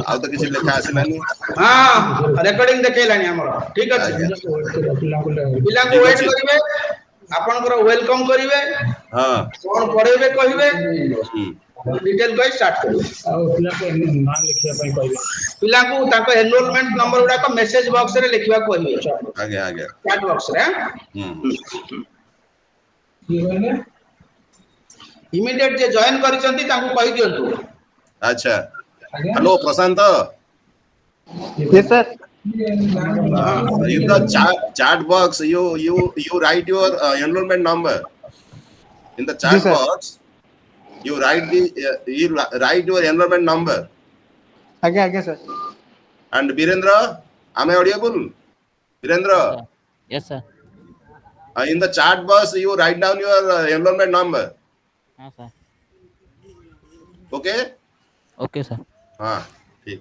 ଆଉ ତ କିଛି ଲେଖା ଆସିଲାନି। ରେକର୍ଡିଂ ଦେଖେଇଲାଣି ଆମର। ଠିକ ଅଛି, ପିଲାଙ୍କୁ ୱେଟ୍ କରିବେ, ଆପଣଙ୍କର ୱେଲକମ୍ କରିବେ, କଣ ପଢେଇବେ କହିବେ, ଡିଟେଲ କହି ଷ୍ଟାର୍ଟ କରିବେ। ପିଲାଙ୍କୁ ତାଙ୍କ ଏନରୋଲମେଣ୍ଟ ନମ୍ବର ଗୁଡାକ ମେସେଜ ବକ୍ସରେ ଲେଖିବାକୁ କହିବେ, ଚାଟ୍ ବକ୍ସରେ। ଇମିଡିଏଟ ଯେ ଜଏନ କରିଛନ୍ତି ତାଙ୍କୁ କହିଦିଅନ୍ତୁ। ଆଚ୍ଛା, hello Prashant. Yes, sir. In the chat box, you write your enrollment number. In the chat box, you write your enrollment number. Okay, sir. And Virendra, am I audible? Virendra. Yes, sir. In the chat box, you write down your enrollment number. Yes, sir. Okay? Okay, sir. ठीक.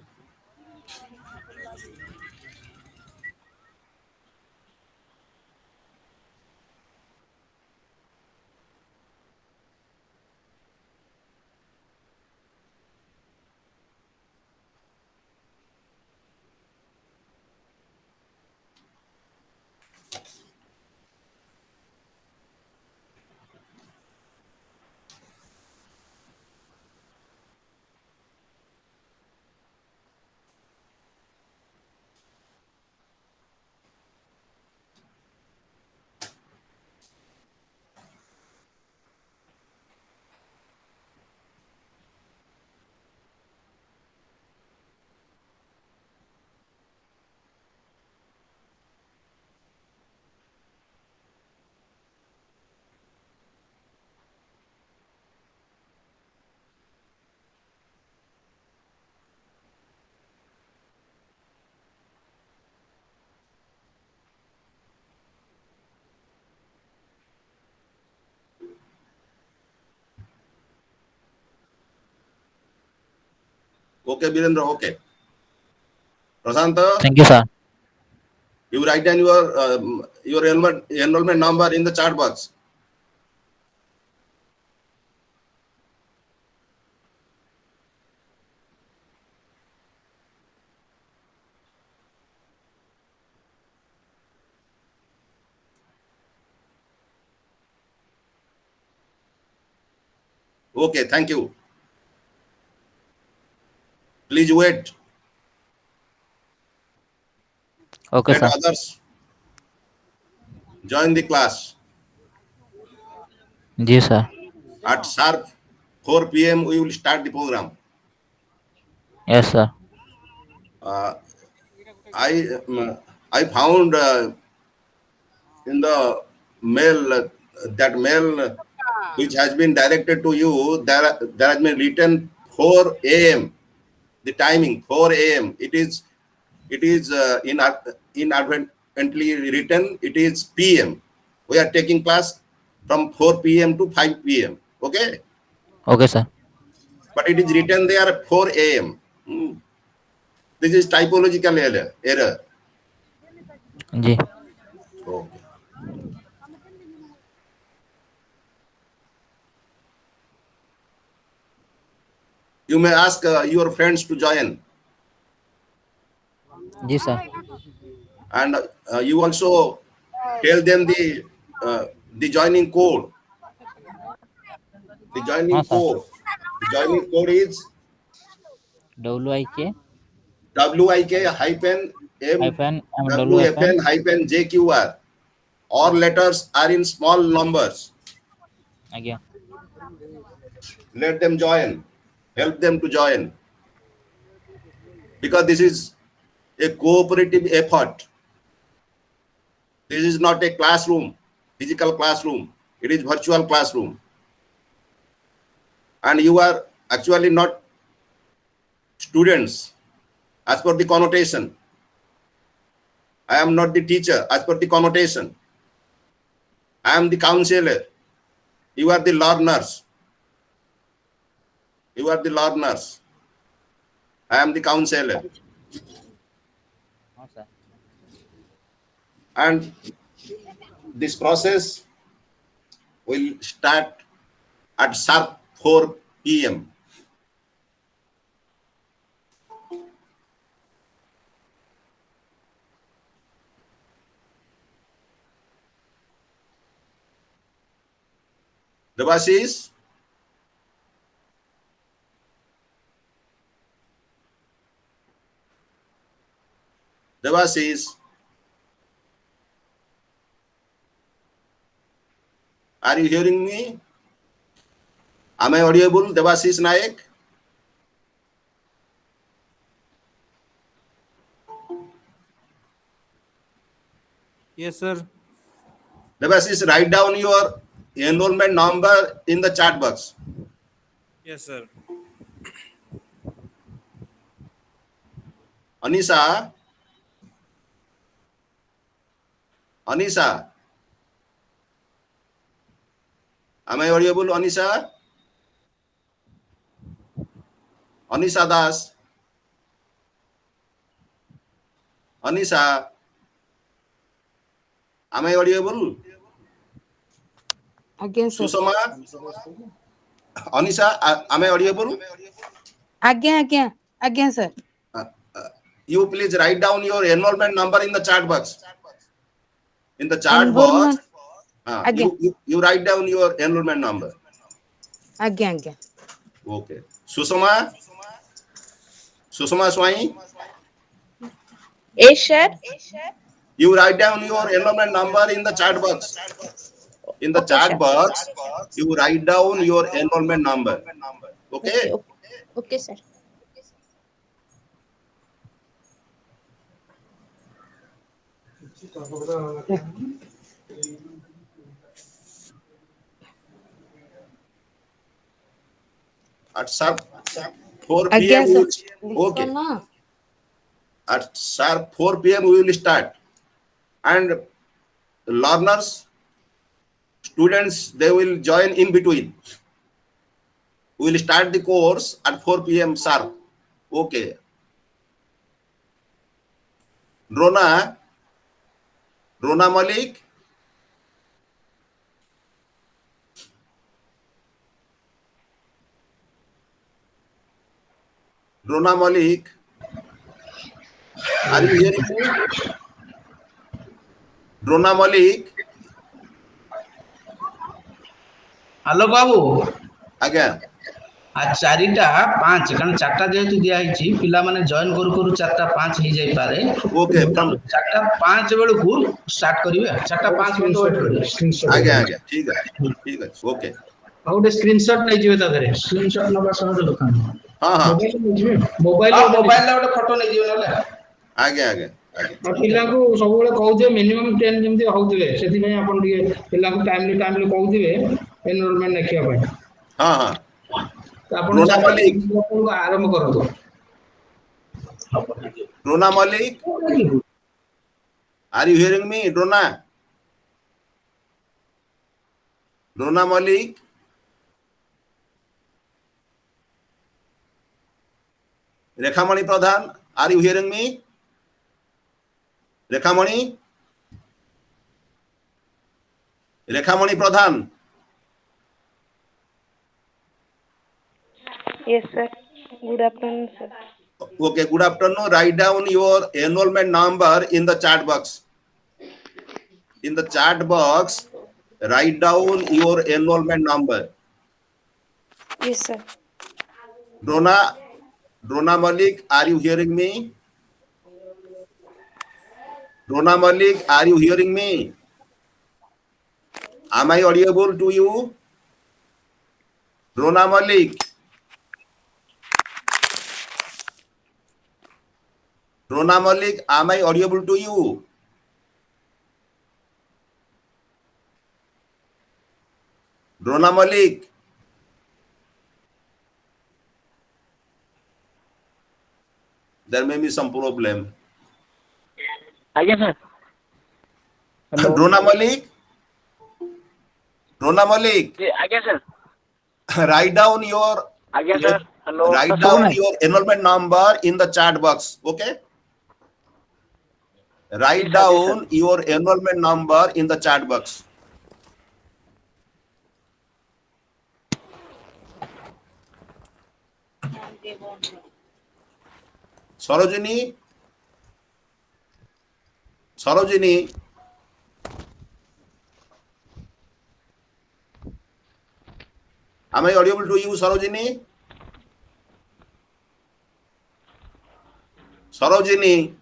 Okay, Virendra, okay. Prashant? Thank you, sir. You write down your enrollment number in the chat box. Okay, thank you. Please wait. Okay, Let sir. others join the class. Yes, sir. At sharp 4 p.m. we will start the program. Yes, sir. I found in the mail that mail which has been directed to you, there has been written 4 a.m. the timing 4 a.m. It is inadvertently written it is p.m. We are taking class from 4 p.m. to 5 p.m. Okay? Okay, sir. But it is written there 4 a.m. This is typological error. Ji. Okay. You may ask your friends to join. Ji, sir. And you also tell them the joining code. The joining code. The joining code is WIK hyphen MWFN hyphen JQR. All letters are in small numbers. Again. Let them join. Help them to join. Because this is a cooperative effort. This is not a classroom, physical classroom. It is virtual classroom. And you are actually not students as per the connotation. I am not the teacher as per the connotation. I am the counselor. You are the learners. You are the learners. I am the counselor. And this process will start at sharp 4 p.m. Devashish? Devashish? Are you hearing me? Am I audible, Devashish Naik? Yes, sir. Devashish, write down your enrollment number in the chat box. Yes, sir. Anisha? Anisha? Am I audible, Anisha? Anisha Das? Anisha? Am I audible? Again, sir. Susama? Anisha, am I audible? Again, sir. You please write down your enrollment number in the chat box. In the chat box, Enrollment. you write down your enrollment number. Again. Okay. Susama Swai, Yes, sir. you write down your enrollment number in the chat box. In the Okay, chat sir. box, you write down your enrollment number. Okay? Okay, sir. At sharp 4 p.m. Again, sir. Okay. At sharp 4 p.m. we will start. And learners, students, they will join in between. We will start the course at 4 p.m. sharp. Okay. Rona Malik. Rona Malik. Are you hearing me? Rona Malik. Hello, Babu. Again. आज 4टा 5 कारण 4टा जेहेतु दिया हिची पिला माने join करू करू 4टा 5 हे जाई पारे ओके फ्रॉम 4टा 5 बेलु को स्टार्ट करिवे 4टा 5 मिनिट वेट करिवे स्क्रीनशॉट आगे ठीक है ओके आउट स्क्रीनशॉट नै जिवे ता करे स्क्रीनशॉट नबा सहज लोकान हां मोबाइल ओटे फोटो नै जिवे नले आगे पिला को सब बेले कहू जे मिनिमम 10 जेमति होउतिवे सेति नै आपण दिए पिला को टाइमली कहू दिवे एनरोलमेंट देखिया पाए हां रोना मलिक आरंभ करतो Rona Malik are you hearing me Rona Malik Rekhamani Pradhan are you hearing me Rekhamani Pradhan Yes, sir. Good afternoon, sir. Okay, good afternoon. Write down your enrollment number in the chat box. In the chat box, write down your enrollment number. Yes, sir. Rona Malik, are you hearing me? Rona Malik, are you hearing me? Am I audible to you? Rona Malik. Rona Malik, am I audible to you? Rona Malik. There may be some problem. Again, sir. Hello. Rona Malik. Again, sir. Write down your Again, sir. Hello. Write down your enrollment number in the chat box. Okay. Write down your enrollment number in the chat box. Sarojini. Sarojini. Am I audible to you, Sarojini? Sarojini.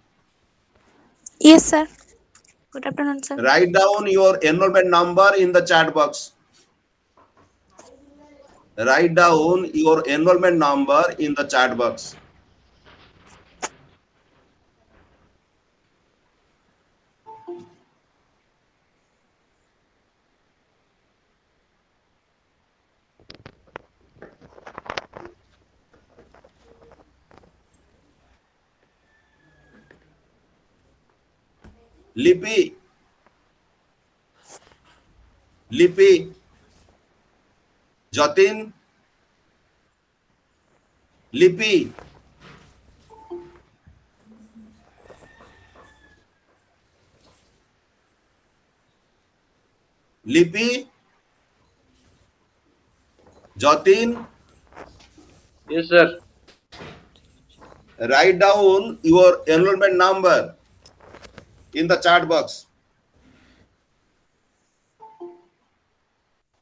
Yes, sir. Good afternoon, sir. Write down your enrollment number in the chat box. Write down your enrollment number in the chat box. Lipi. Lipi. Jatin. Lipi. Lipi. Jatin. Yes, sir. Write down your enrollment number in the chat box.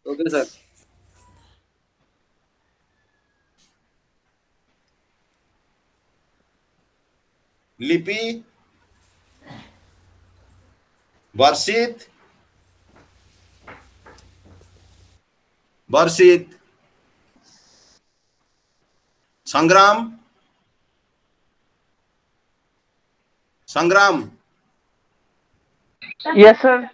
Okay, sir. Lipi. Varshit. Varshit. Sangram. Sangram. Yes, sir.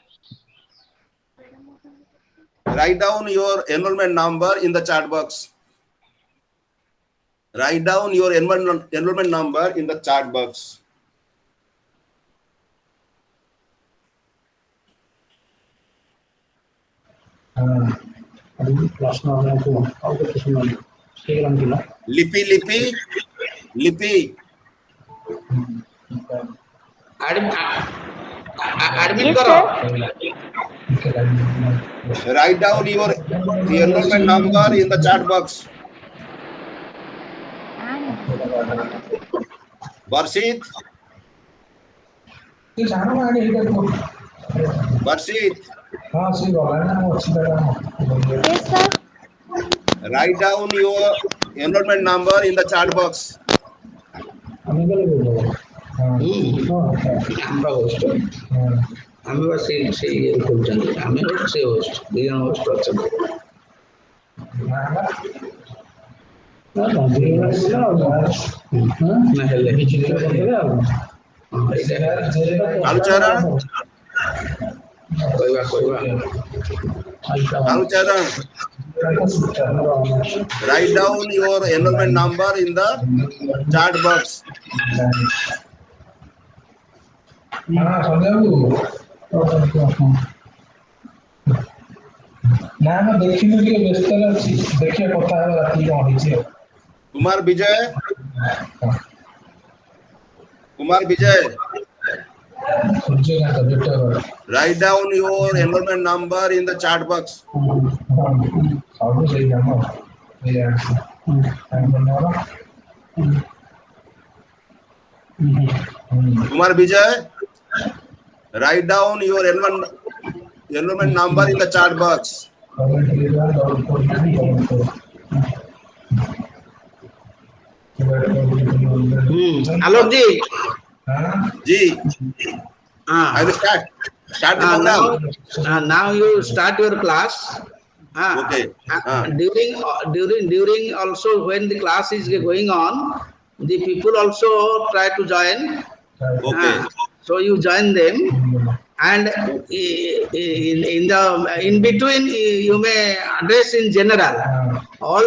Write down your enrollment number in the chat box. Write down your enrollment number in the chat box. Lipi, Lipi, Lipi. Admit Yes, karo. Write down your enrollment number in the chat box. Varshit. Varshit. Yes, sir. Write down your enrollment number in the chat box. আমরা host আমি বা সেই ইয়ে করছেন আমি host সে host দুজন host আছেন না হেলে Kalucharan. কইবা Kalucharan. Write down your enrollment number in the chat box. ନା ଆମେ ଦେଖିନୁ ଟିକେ ବ୍ୟସ୍ତରେ ଅଛି ଦେଖିବା କଥା ହେବା ରାତି କଣ ହେଇଛି Kumar Vijay. Kumar Vijay. Suryakant ବେଟ Write down your enrollment number in the chat box. ସବୁ ସେଇ କାମ Kumar Vijay. Write down your enrollment number in the chat box. Alok G Ji. I will start. Start the program. now you start your class. Okay. During also when the class is going on, the people also try to join. Okay. So you join them, and in between you may address in general. All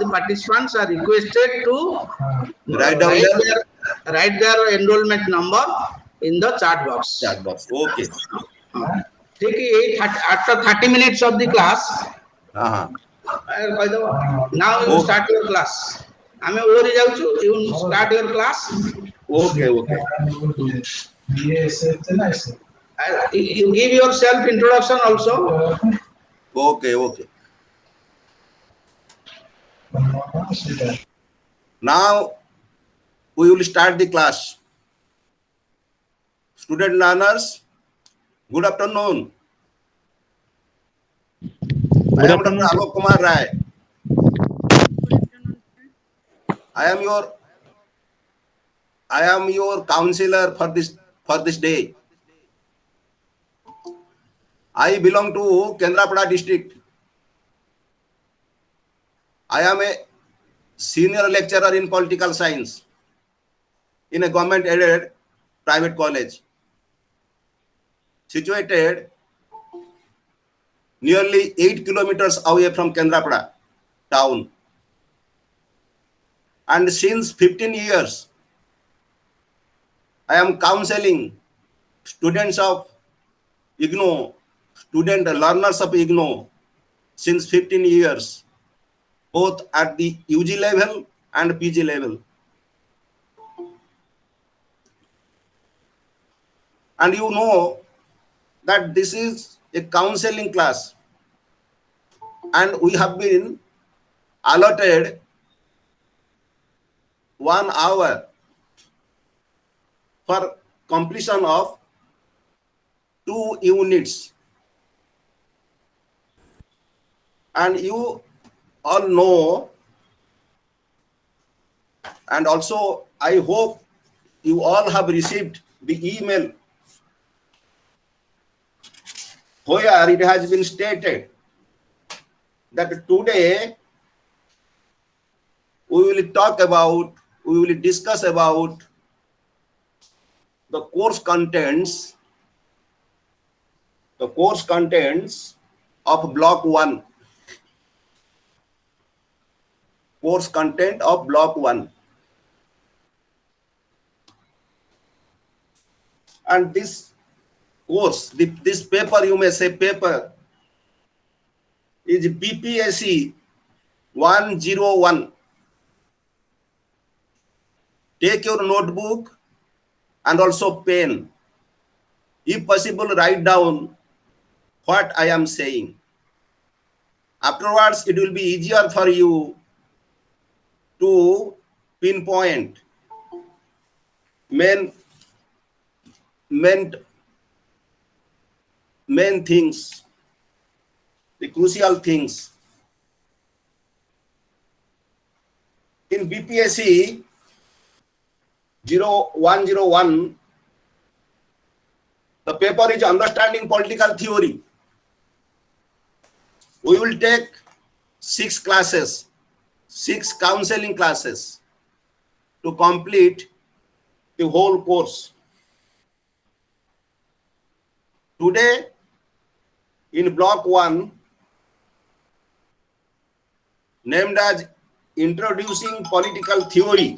the participants are requested to write their enrollment number in the chat box. Chat box. Okay. After 30 minutes of the class, now you start your class. I am over you start your class. Okay. Yes, it's nice. You give yourself introduction also. Okay. Now we will start the class. Student learners, good afternoon. I am Dr. Alok Kumar Rai. I am your counselor for this day. I belong to Kendrapada district. I am a senior lecturer in political science in a government-aided private college situated nearly 8 kilometers away from Kendrapada town. And since 15 years, I am counseling students of IGNO, student learners of IGNO since 15 years, both at the UG level and PG level. And you know that this is a counseling class, and we have been allotted 1 hour for completion of 2 units. And you all know, and also I hope you all have received the email where it has been stated that today we will discuss about the course contents of block 1. Course content of block 1. And this course, this paper, you may say paper, is BPSC-101. Take your notebook and also pen. If possible, write down what I am saying. Afterwards, it will be easier for you to pinpoint main things, the crucial things. In BPSC 101, the paper is understanding political theory. We will take 6 classes, 6 counseling classes to complete the whole course. Today, in block 1, named as Introducing Political Theory.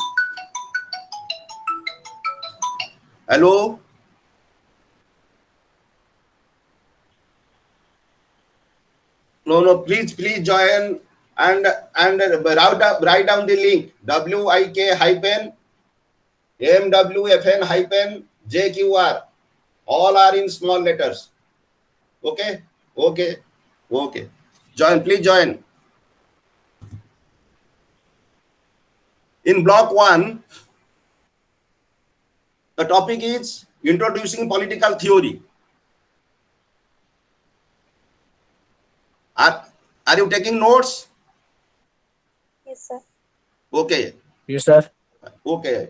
Hello? No, please join and write down the link WIK-MWFN-JQR. All are in small letters. Okay. Join, please join. In block 1, the topic is Introducing Political Theory. Are you taking notes? Yes, sir. Okay. Yes, sir. Okay.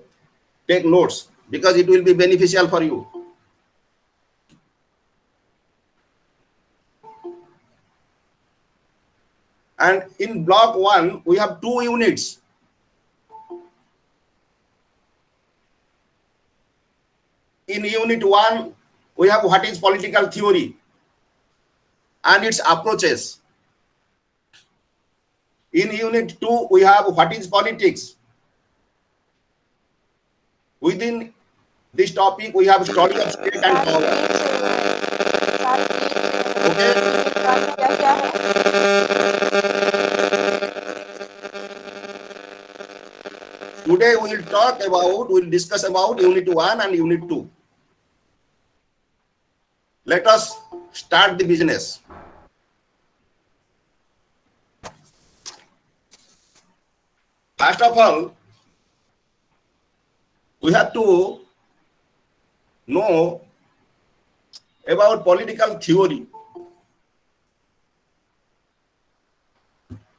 Take notes because it will be beneficial for you. And in block 1, we have 2 units. In unit 1, we have what is political theory and its approaches. In unit 2, we have what is politics. Within this topic, we have study of state and power. Okay. Today we will discuss about unit 1 and unit 2. Let us start the business. First of all, we have to know about political theory.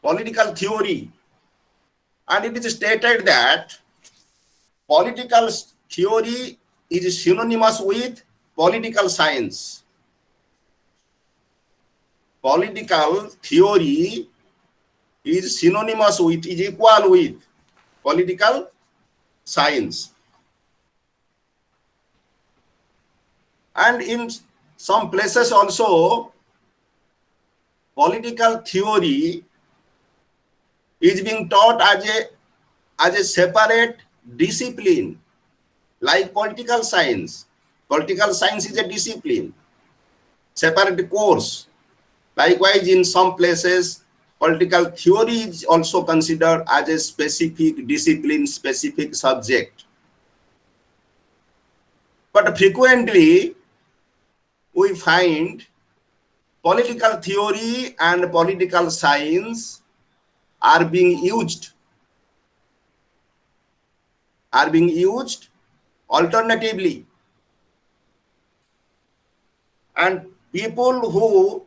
Political theory, and it is stated that political theory is synonymous with political science. Political theory is synonymous with, is equal with political science. And in some places also, political theory is being taught as a separate discipline, like political science. Political science is a discipline, separate course. Likewise, in some places, political theory is also considered as a specific discipline, specific subject. But frequently, we find political theory and political science are being used alternatively, and people who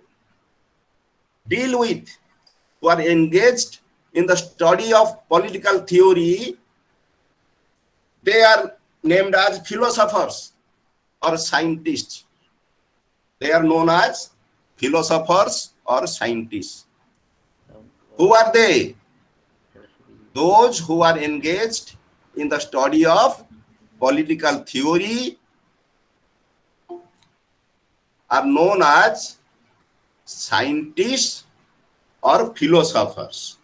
are engaged in the study of political theory, they are named as philosophers or scientists. They are known as philosophers or scientists. Who are they? Those who are engaged in the study of political theory are known as scientists or philosophers.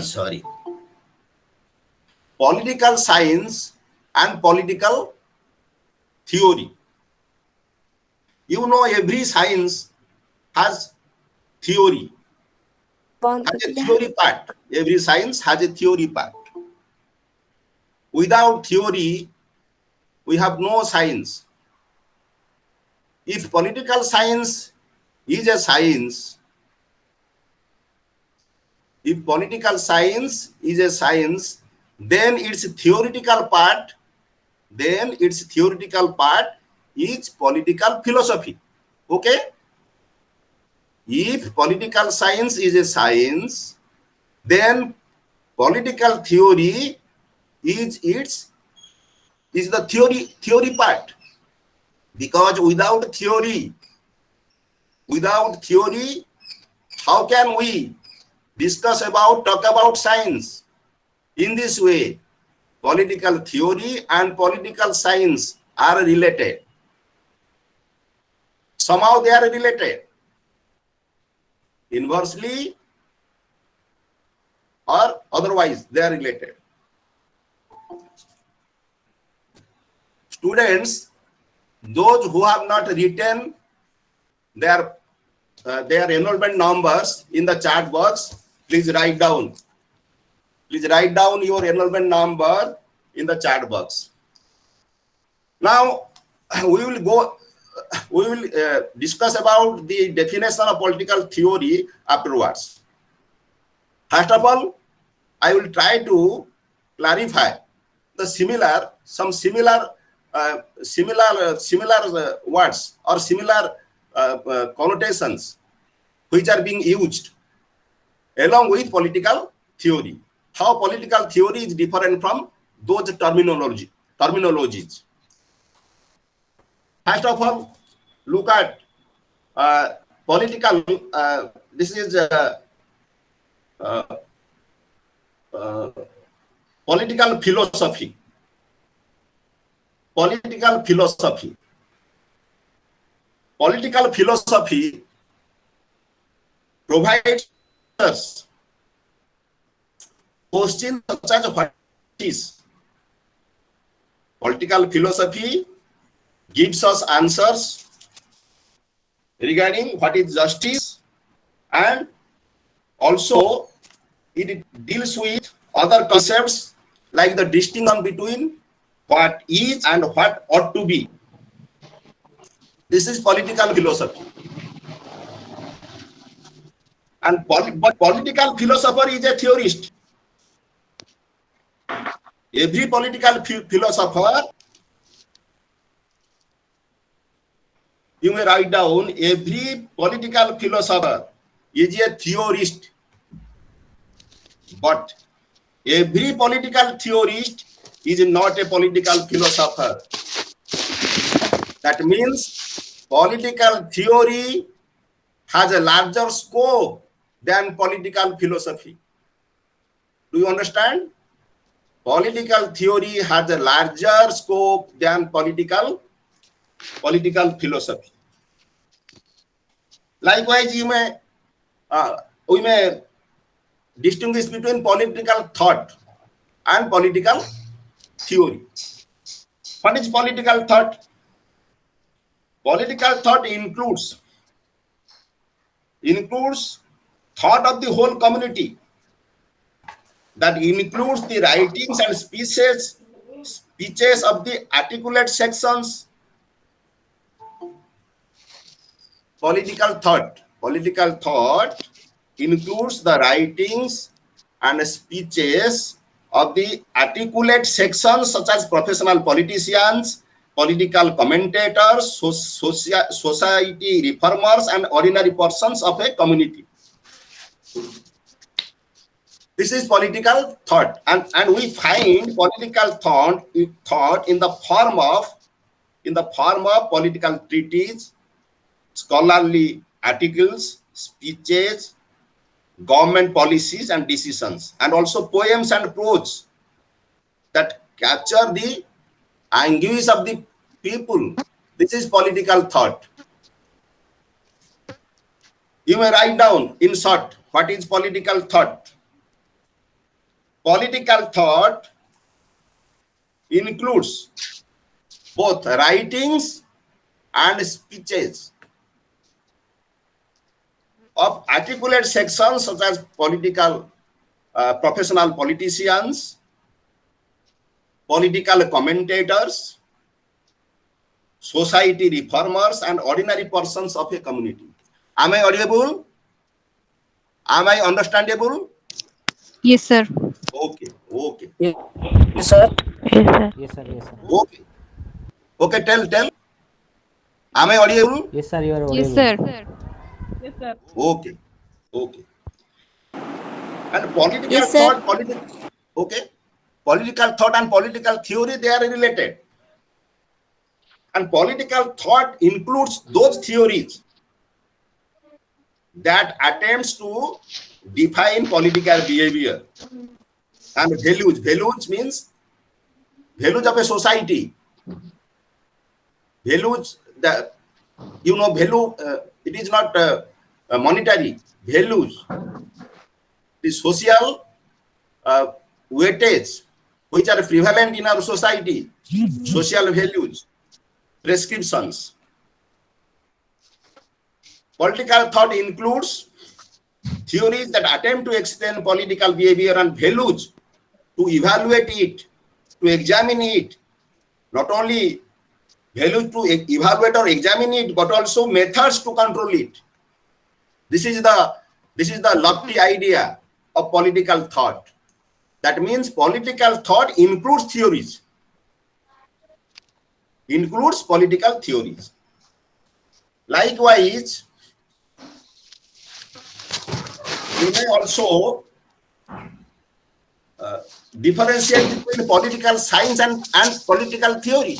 Sorry. Political science and political theory. You know, every science has theory. Has a theory part. Every science has a theory part. Without theory, we have no science. If political science is a science, then its theoretical part is political philosophy. Okay? If political science is a science, then political theory is the theory part. Because without theory, how can we talk about science? In this way, political theory and political science are related. Somehow they are related. Inversely or otherwise, they are related. Students, those who have not written their enrollment numbers in the chat box, please write down. Please write down your enrollment number in the chat box. Now, we will discuss about the definition of political theory afterwards. First of all, I will try to clarify some similar words or similar connotations which are being used along with political theory. How political theory is different from those terminologies. First of all, look at political. This is political philosophy. Political philosophy provides us questions such as what is. Political philosophy gives us answers regarding what is justice, and also it deals with other concepts like the distinction between what is and what ought to be. This is political philosophy. And political philosopher is a theorist. Every political philosopher, you may write down, every political philosopher is a theorist, but every political theorist is not a political philosopher. That means political theory has a larger scope than political philosophy. Do you understand? Political theory has a larger scope than political philosophy. Likewise, we may distinguish between political thought and political theory. What is political thought? Political thought includes thought of the whole community. That includes the writings and speeches of the articulate sections. Political thought includes the writings and speeches of the articulate sections such as professional politicians, political commentators, society reformers, and ordinary persons of a community. This is political thought, and we find political thought in the form of political treatises, scholarly articles, speeches, government policies and decisions, and also poems and prose that capture the anguish of the people. This is political thought. You may write down in short what is political thought. Political thought includes both writings and speeches of articulate sections such as political professional politicians, political commentators, society reformers, and ordinary persons of a community. Am I audible? Am I understandable? Yes, sir. Okay. Yes, sir. Yes, sir. Okay, tell. Am I audible? Yes, sir. You are audible. Yes, sir. Okay. And political Yes, sir. thought, political thought and political theory, they are related. And political thought includes those theories that attempts to define political behavior and values. Values means values of a society. Values, value, it is not monetary. Values, the social weightage which are prevalent in our society, social values, prescriptions. Political thought includes theories that attempt to explain political behavior and values, to evaluate it, to examine it, not only values to evaluate or examine it, but also methods to control it. This is the lofty idea of political thought. That means political thought includes theories. Includes political theories. Likewise, we may also differentiate between political science and political theory.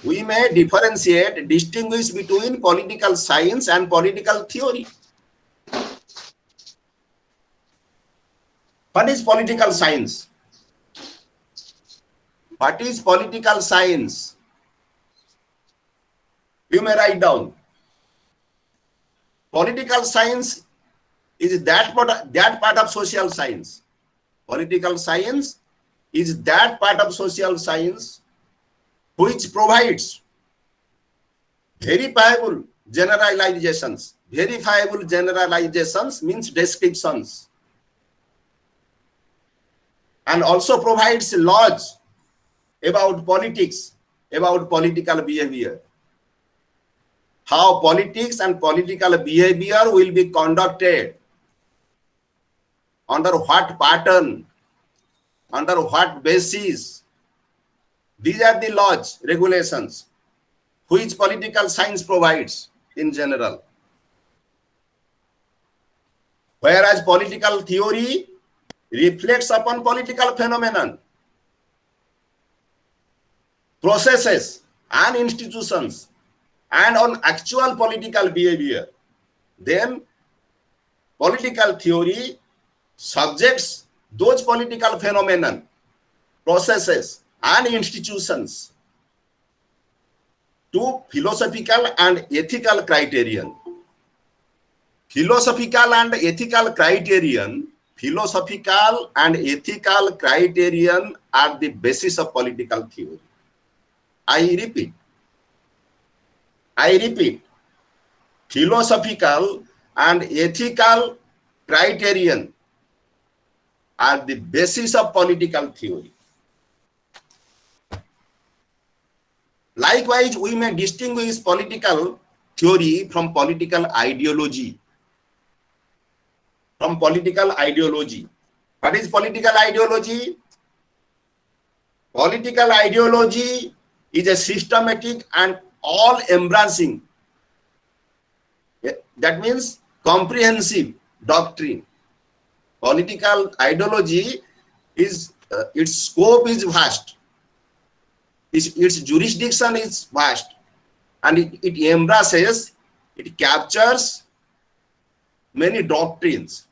We may distinguish between political science and political theory. What is political science? What is political science? You may write down. Political science is that part of social science. Political science is that part of social science which provides verifiable generalizations. Verifiable generalizations means descriptions, and also provides laws about politics, about political behavior. How politics and political behavior will be conducted, under what pattern, Under what basis? These are the laws, regulations, which political science provides in general. Whereas political theory reflects upon political phenomenon, processes and institutions, and on actual political behavior. Then political theory subjects those political phenomenon, processes and institutions to philosophical and ethical criterion. Philosophical and ethical criterion are the basis of political theory. I repeat, philosophical and ethical criterion are the basis of political theory. Likewise, we may distinguish political theory from political ideology. What is political ideology? Political ideology is a systematic and all-embracing, that means comprehensive doctrine. Political ideology is its scope is vast, its jurisdiction is vast, and it embraces, it captures many doctrines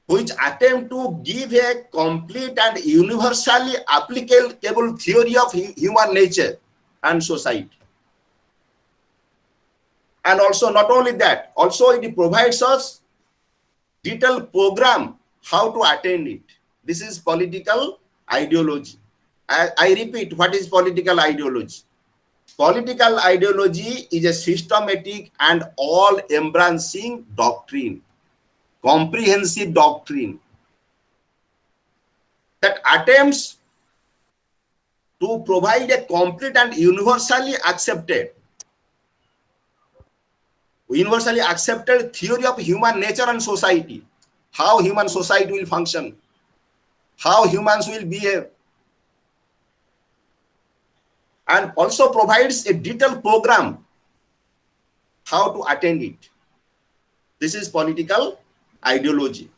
which attempt to give a complete and universally applicable theory of human nature and society. And also, not only that, also it provides us detailed program how to attain it. This is political ideology. I repeat, what is political ideology? Political ideology is a systematic and all-embracing doctrine, comprehensive doctrine that attempts to provide a complete and universally accepted theory of human nature and society, how human society will function, how humans will behave, and also provides a detailed program how to attain it. This is political ideology.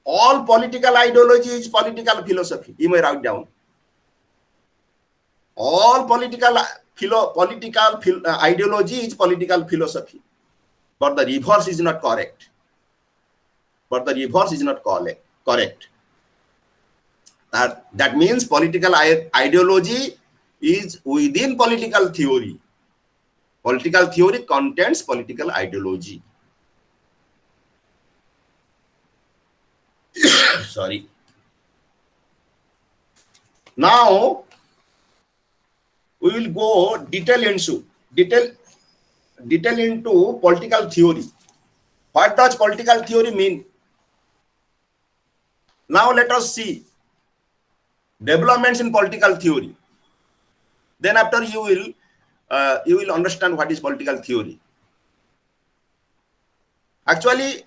All political ideology is political philosophy. You may write down. All political ideology is political philosophy. But the reverse is not correct. Correct. That means political ideology is within political theory. Political theory contains political ideology. Sorry. Now we will go detail into political theory. What does political theory mean? Now let us see developments in political theory. Then after you will understand what is political theory. Actually,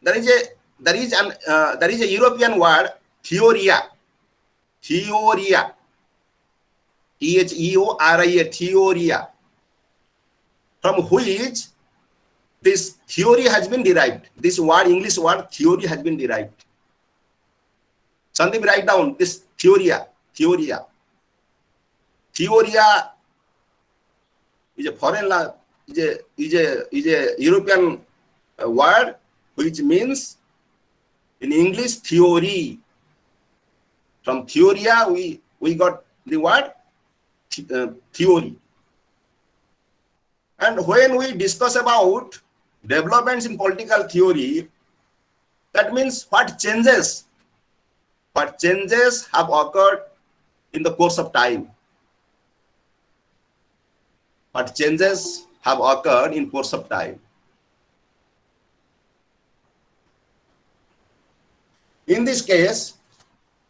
there is a European word, theoria. Theoria. Theoria. Theoria. From which this theory has been derived. This word, English word, theory has been derived. Sandeep, write down this theoria. Theoria. Theoria is a foreign is a European word which means in English theory. From theoria we got the word theory. And when we discuss about developments in political theory, that means what changes have occurred in the course of time. What changes have occurred in course of time. In this case,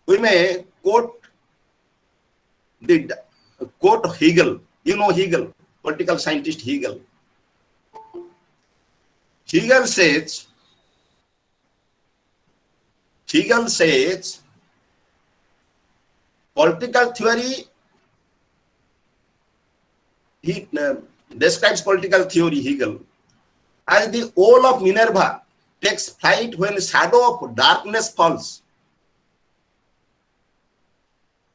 we may quote Hegel. You know Hegel, political scientist Hegel. Hegel says Hegel says political theory, he describes political theory, Hegel, as the owl of Minerva takes flight when shadow of darkness falls.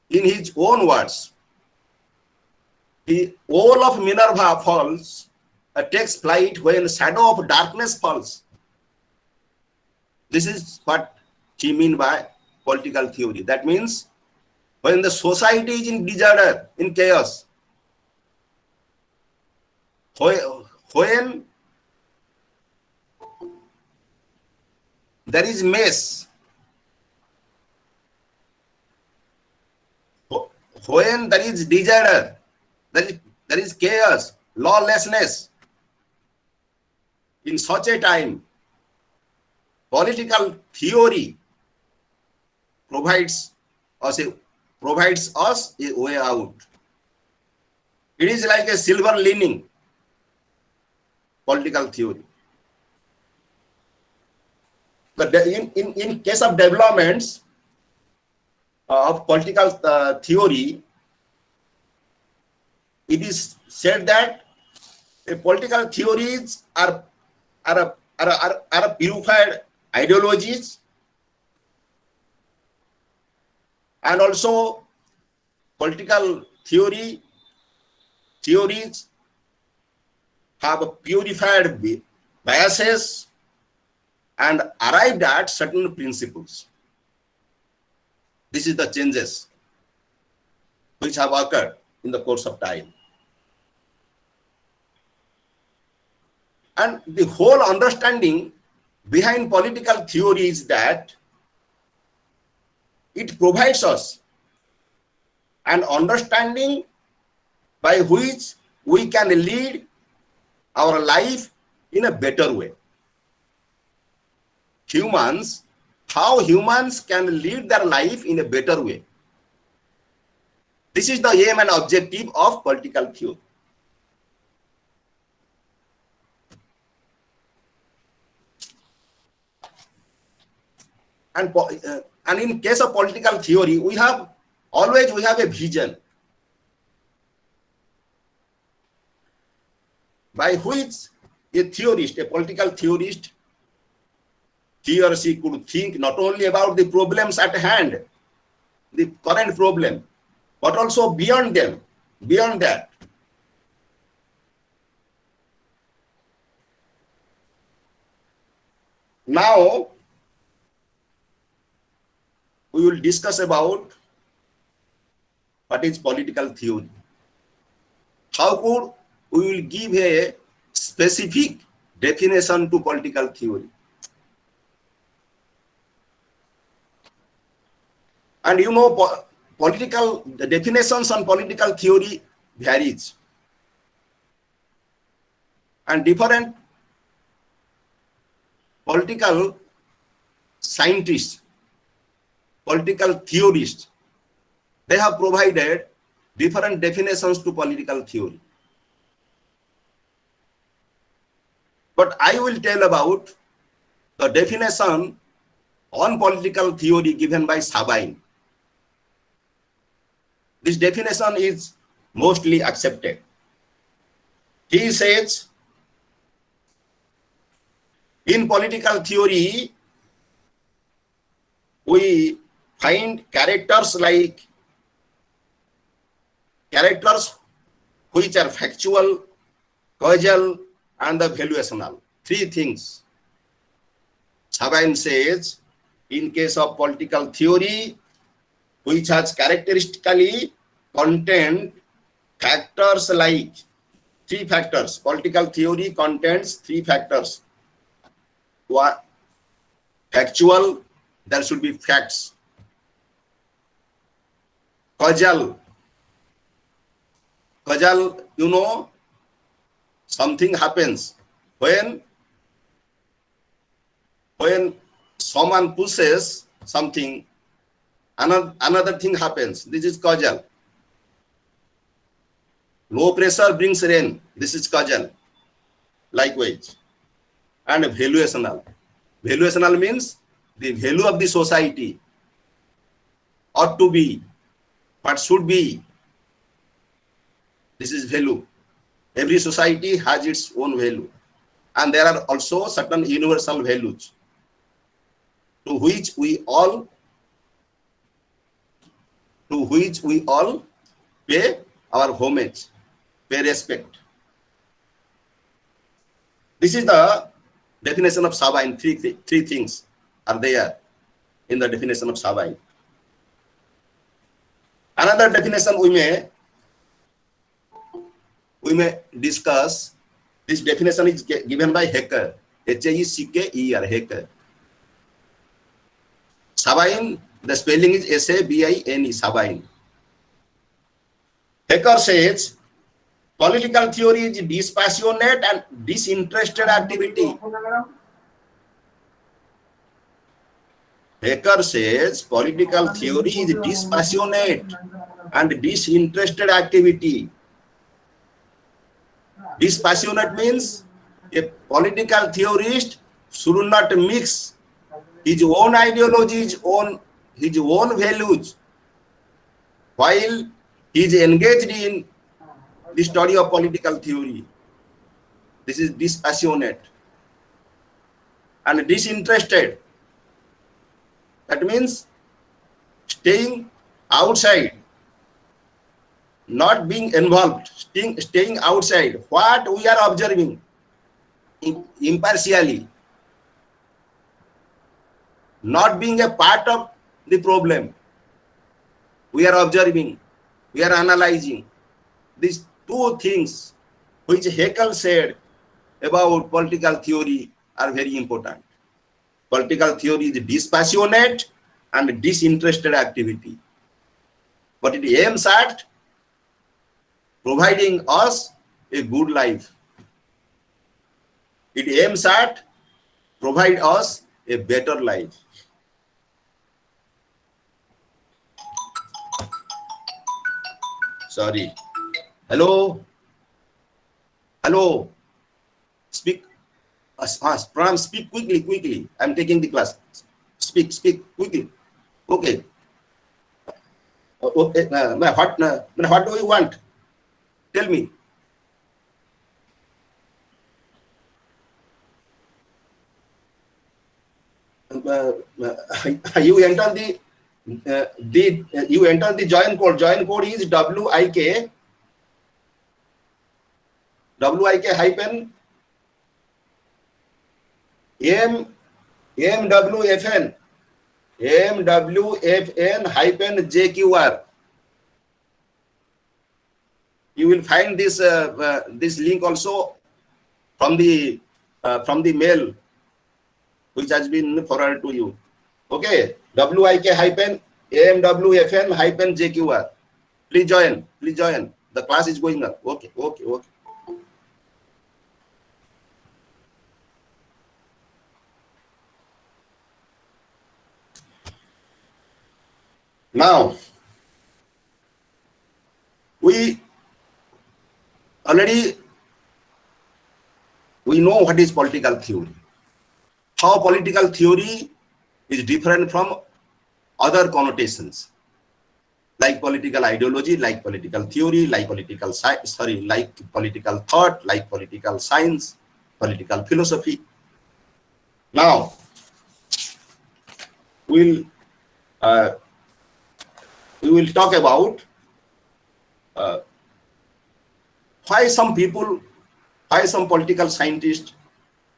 In his own words, the owl of Minerva takes flight when shadow of darkness falls. This is what he means by political theory. That means when the society is in disorder, in chaos, when there is mess, when there is disorder, there is chaos, lawlessness, in such a time, political theory provides us a way out. It is like a silver lining, political theory. But in case of developments of political theory, it is said that political theories are purified ideologies, and also political theories have purified biases and arrived at certain principles. This is the changes which have occurred in the course of time. And the whole understanding behind political theory is that it provides us an understanding by which we can lead our life in a better way. How humans can lead their life in a better way. This is the aim and objective of political theory. And in case of political theory, we have a vision by which a political theorist, he or she could think not only about the problems at hand, the current problem, but also beyond that. Now, we will discuss about what is political theory. How could we will give a specific definition to political theory? And the definitions on political theory varies. And different political scientists, political theorists, they have provided different definitions to political theory. But I will tell about the definition on political theory given by Sabine. This definition is mostly accepted. He says, in political theory, we find characters which are factual, causal, and the valuational. Three things. Sabine says, in case of political theory, which has characteristically contained factors like three factors. Political theory contains three factors. One, factual, there should be facts. Causal, something happens when someone pushes something, another thing happens. This is causal. Low pressure brings rain. This is causal. Likewise. And valuational. Valuational means the value of the society ought to be, what should be. This is value. Every society has its own value. And there are also certain universal values to which we all pay our homage, pay respect. This is the definition of Sabain. Three things are there in the definition of Sabain. Another definition we may discuss. This definition is given by Hecker, H-E-C-K-E-R, Hecker. Sabain, the spelling is S-A-B-I-N-E, Sabain. Hecker says, political theory is dispassionate and disinterested activity. Hecker says, political theory is dispassionate and disinterested activity. Dispassionate means a political theorist should not mix his own ideologies, his own values, while he is engaged in the study of political theory. This is dispassionate. And disinterested, that means staying outside, not being involved, staying outside. What we are observing impartially, not being a part of the problem. We are observing, we are analyzing. These two things which Haeckel said about political theory are very important. Political theory is dispassionate and disinterested activity, but it aims at providing us a good life. It aims at provide us a better life. Sorry. Hello. Hello. Speak. Pranam, speak quickly. I'm taking the class. Speak quickly. Okay. Okay. What do you want? Tell me. You enter the join code. Join code is WIK hyphen MWFN hyphen JQR. You will find this this link also from the mail which has been forwarded to you. Okay, WIK hyphen MWFN hyphen JQR. Please join. The class is going on. Okay. Now, we know what is political theory, how political theory is different from other connotations like political ideology, like political theory, like political political thought, like political science, political philosophy. Now, we will talk about why some political scientists,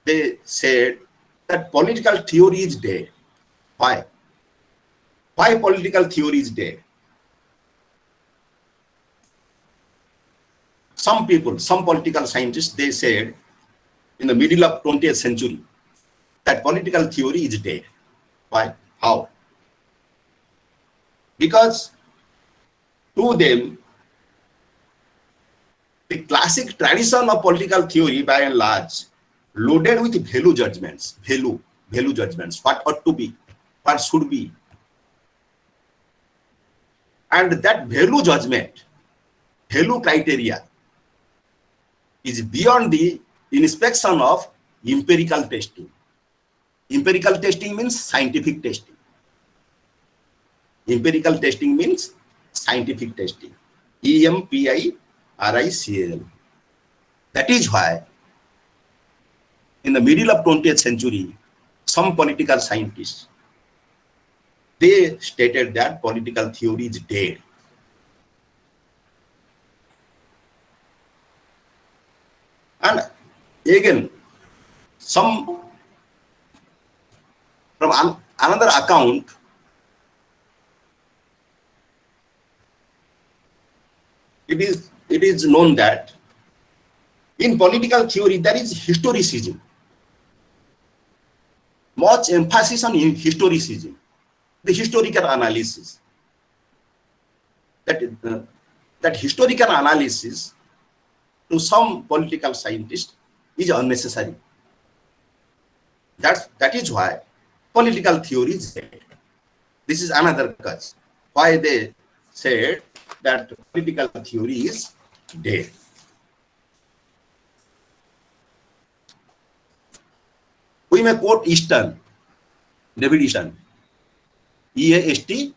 they said that political theory is dead. Why political theory is dead? Some political scientists, they said in the middle of 20th century that political theory is dead. Why? How? Because to them, the classic tradition of political theory, by and large, loaded with value judgments, what ought to be, what should be. And that value judgment, value criteria is beyond the inspection of empirical testing. Empirical testing means scientific testing. Empirical testing means scientific testing. EMPIRICAL. That is why in the middle of 20th century, some political scientists, they stated that political theory is dead. And again, some from another account, it is known that in political theory there is historicism, much emphasis on historicism, the historical analysis. That historical analysis to some political scientists is unnecessary. That is why political theory is dead. This is another cause why they said that political theory is dead. We may quote Easton, David Easton, EASTON,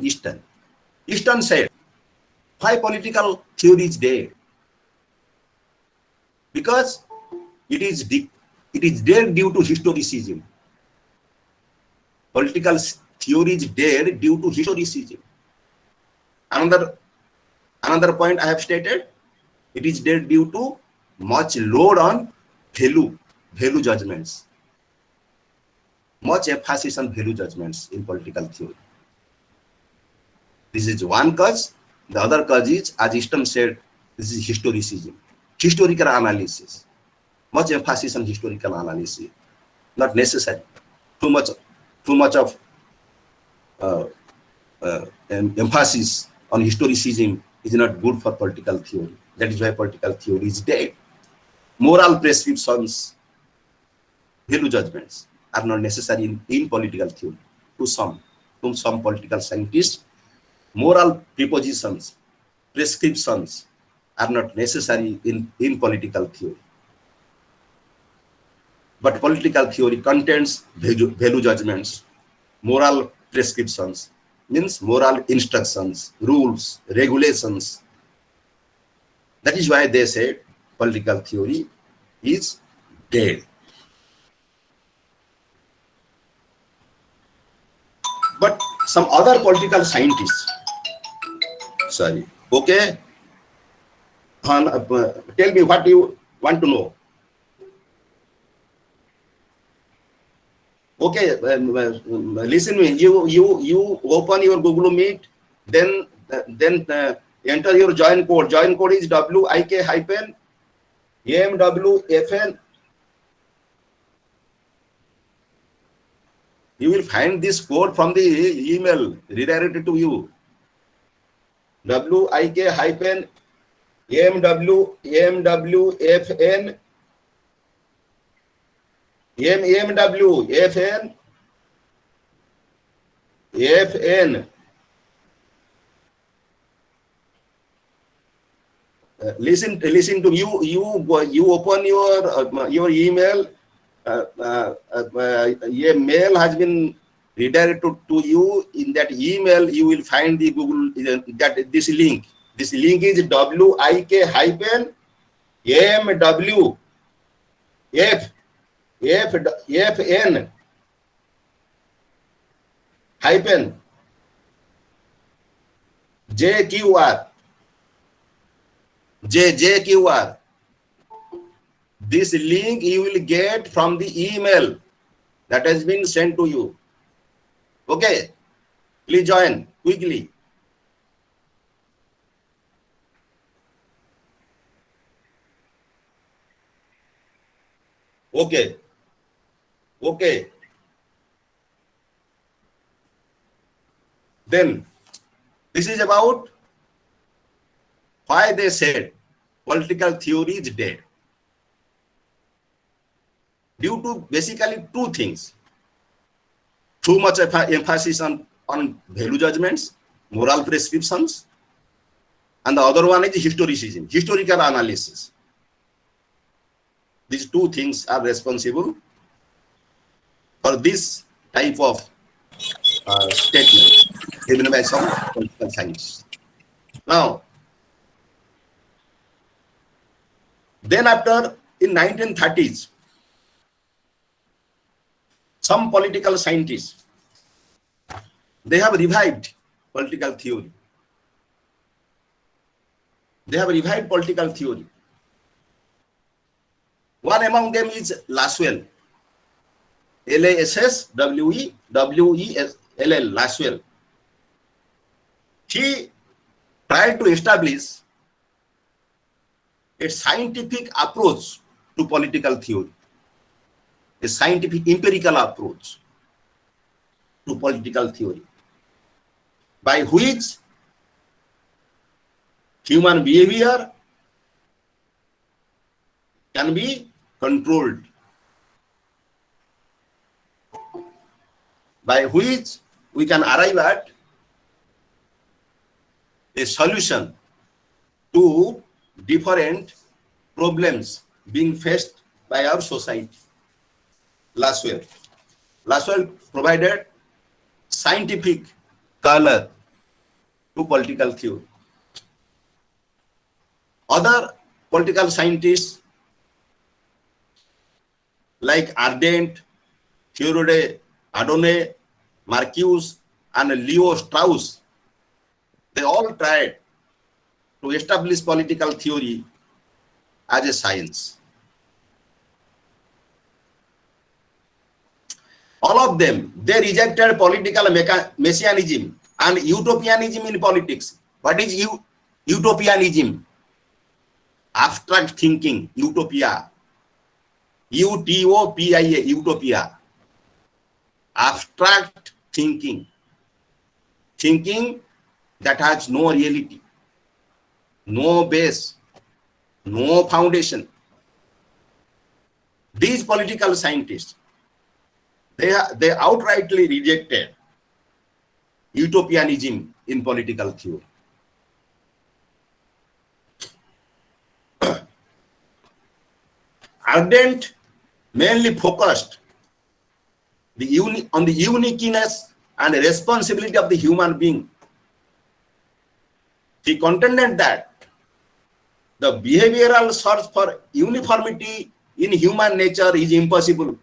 Easton. Easton said, why political theory is dead? Because it is dead due to historicism. Political theory is dead due to historicism. Another point I have stated, it is dead due to much load on value judgments. Much emphasis on value judgments in political theory. This is one cause. The other cause is, as Easton said, this is historicism, historical analysis. Much emphasis on historical analysis, not necessary. Too much of emphasis on historicism is not good for political theory. That is why political theory is dead. Moral prescriptions, value judgments are not necessary in political theory. To some political scientists, moral prepositions, prescriptions are not necessary in political theory. But political theory contains value judgments, moral prescriptions, means moral instructions, rules, regulations. That is why they said political theory is dead. But some other political scientists, okay, tell me what you want to know. Okay, listen me. You open your Google Meet, then enter your join code. Join code is WIK-AMWFN. You will find this code from the email redirected to you. WIK-AMWFN. FN. Listen to you. You open your email. A mail has been redirected to you. In that email, you will find the Google this link. This link is WIK-AMWFN hyphen JQR. This link you will get from the email that has been sent to you. Okay, please join quickly. Okay. Then this is about why they said political theory is dead. Due to basically two things. Too much emphasis on value judgments, moral prescriptions, and the other one is historicism, historical analysis. These two things are responsible for this type of statement given by some political science. Now, then after in 1930s, some political scientists, they have revived political theory. They have revived political theory. One among them is Lasswell, Lasswell, Lasswell. He tried to establish a scientific approach to political theory, a scientific empirical approach to political theory, by which human behavior can be controlled, by which we can arrive at a solution to different problems being faced by our society. Lasswell provided scientific color to political theory. Other political scientists like Ardent, Theodore Adorno, Marcuse, and Leo Strauss, they all tried to establish political theory as a science. All of them, they rejected political messianism and utopianism in politics. What is utopianism? Abstract thinking, utopia. Utopia, utopia. Abstract thinking. Thinking that has no reality, no base, no foundation. These political scientists, they outrightly rejected utopianism in political theory. Ardent mainly focused on the uniqueness and responsibility of the human being. He contended that the behavioral search for uniformity in human nature is impossible.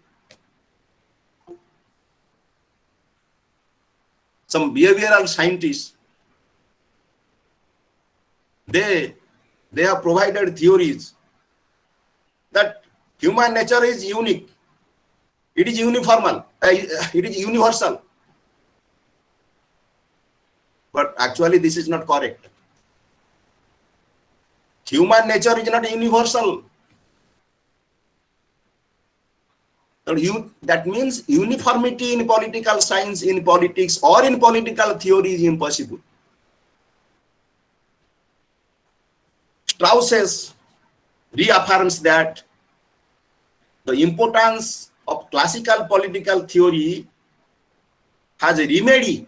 Some behavioral scientists, they have provided theories that human nature is unique. It is uniformal. It is universal. But actually, this is not correct. Human nature is not universal. That means uniformity in political science, in politics, or in political theory is impossible. Strauss reaffirms that the importance of classical political theory has a remedy,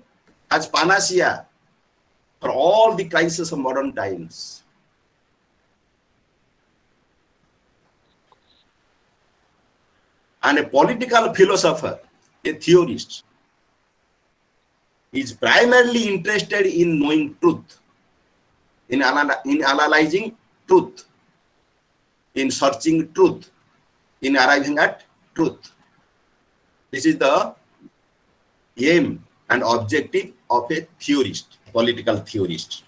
has panacea for all the crises of modern times. And a political philosopher, a theorist, is primarily interested in knowing truth, in analyzing truth, in searching truth, in arriving at truth. This is the aim and objective of a theorist, political theorist.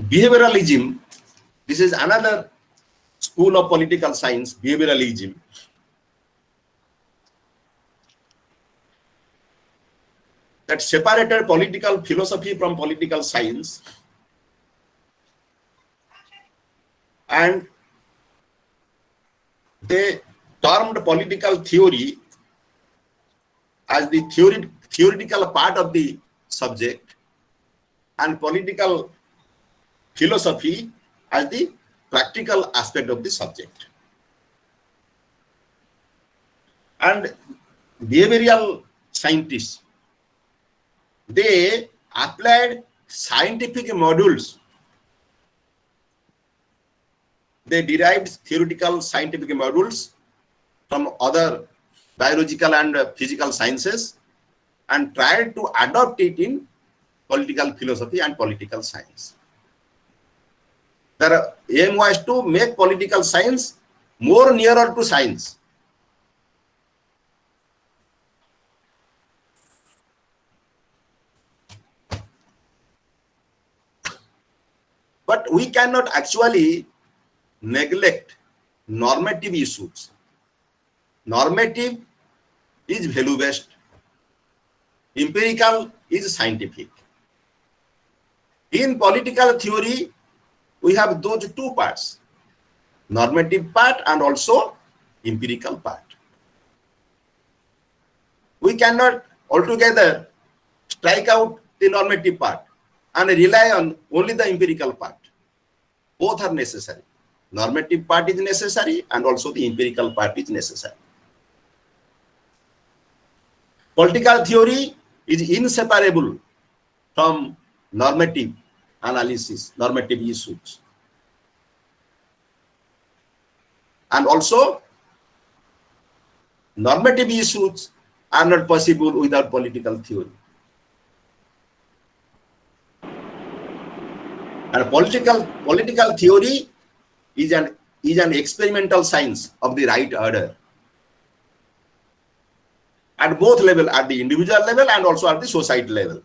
Behavioralism, this is another school of political science, behavioralism. That separated political philosophy from political science, and they termed political theory as the theoretical part of the subject and political philosophy as the practical aspect of the subject. And behavioral scientists, they applied scientific modules. They derived theoretical scientific modules from other biological and physical sciences and tried to adopt it in political philosophy and political science. Their aim was to make political science more nearer to science. But we cannot actually neglect normative issues. Normative is value-based. Empirical is scientific. In political theory, we have those two parts, normative part and also empirical part. We cannot altogether strike out the normative part and rely on only the empirical part. Both are necessary. Normative part is necessary and also the empirical part is necessary. Political theory is inseparable from normative analysis, normative issues. And also, normative issues are not possible without political theory. And political theory is an experimental science of the right order. At both level, at the individual level and also at the society level.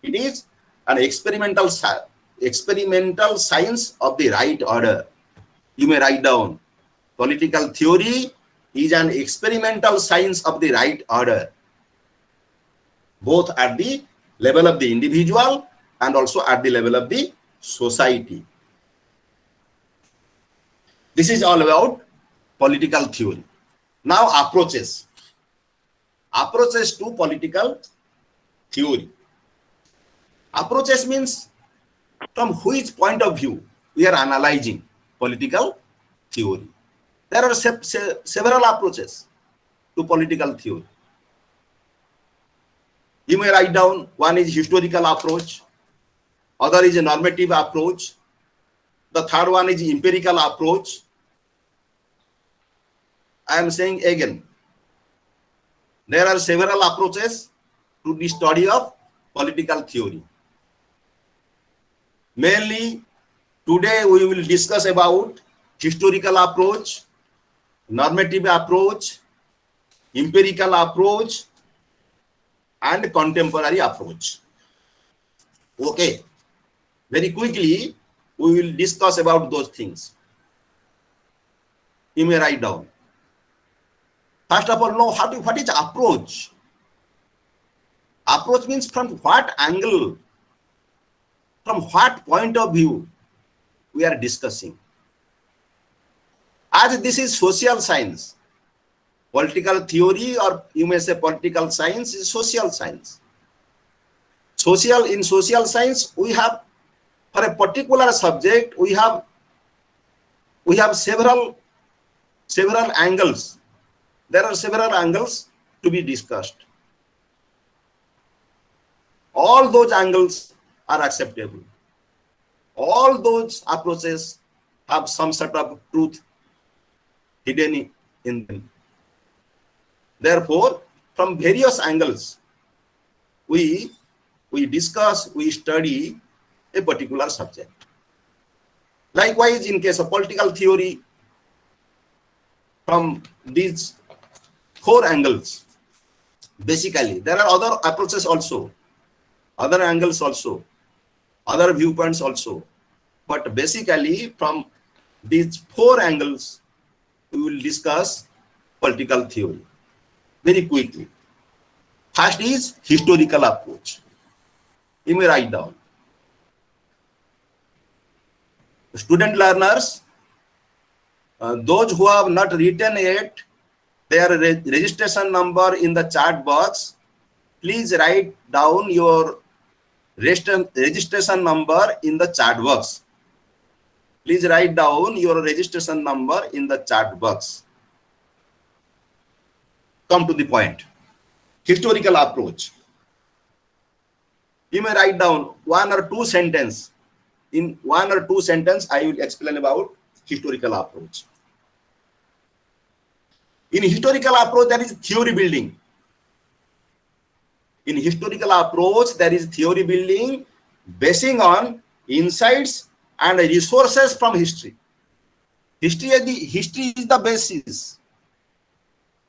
It is an experimental science of the right order. You may write down, political theory is an experimental science of the right order, both at the level of the individual and also at the level of the society. This is all about political theory. Now approaches to political theory. Approaches means from which point of view we are analyzing political theory. There are several approaches to political theory. You may write down, one is historical approach, other is a normative approach, the third one is empirical approach. I am saying again, there are several approaches to the study of political theory. Mainly, today we will discuss about historical approach, normative approach, empirical approach, and contemporary approach. Okay, very quickly we will discuss about those things. You may write down. First of all, know what is approach. Approach means from what angle, from what point of view we are discussing. As this is social science, political theory, or you may say political science, is social science. In social science, we have, for a particular subject, we have several angles. There are several angles to be discussed. All those angles are acceptable. All those approaches have some sort of truth hidden in them. Therefore, from various angles, we discuss, we study a particular subject. Likewise, in case of political theory, from these four angles, basically, there are other approaches also, other angles also, other viewpoints also. But basically, from these four angles, we will discuss political theory very quickly. First is historical approach. You may write down. Student learners, those who have not written yet their registration number in the chat box, please write down your registration number in the chat box. Please write down your registration number in the chat box. Come to the point. Historical approach. You may write down one or two sentence. In one or two sentence, I will explain about historical approach. In historical approach, there is theory building. In historical approach, there is theory building basing on insights and resources from history. History is the basis.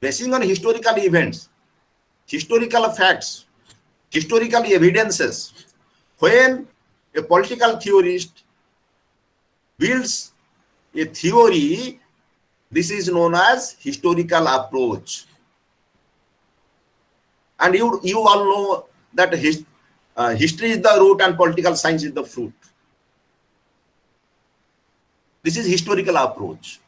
Basing on historical events, historical facts, historical evidences. When a political theorist builds a theory, this is known as historical approach. And you all know that history is the root and political science is the fruit. This is historical approach.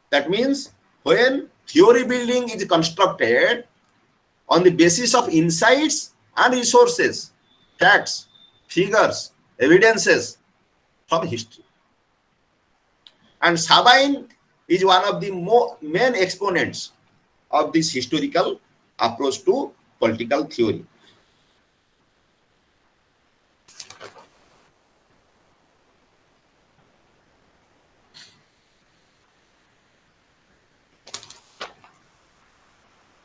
That means when theory building is constructed on the basis of insights and resources, facts, figures, evidences from history. And Sabine is one of the main exponents of this historical approach to political theory.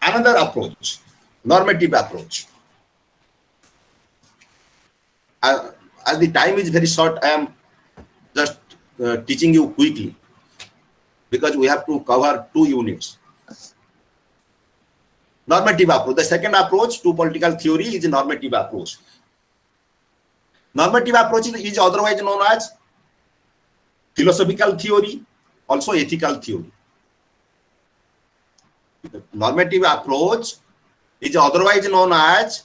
Another approach, normative approach. As the time is very short, I am just teaching you quickly because we have to cover 2 units. Normative approach. The second approach to political theory is a normative approach. Normative approach is otherwise known as philosophical theory, also ethical theory. Normative approach is otherwise known as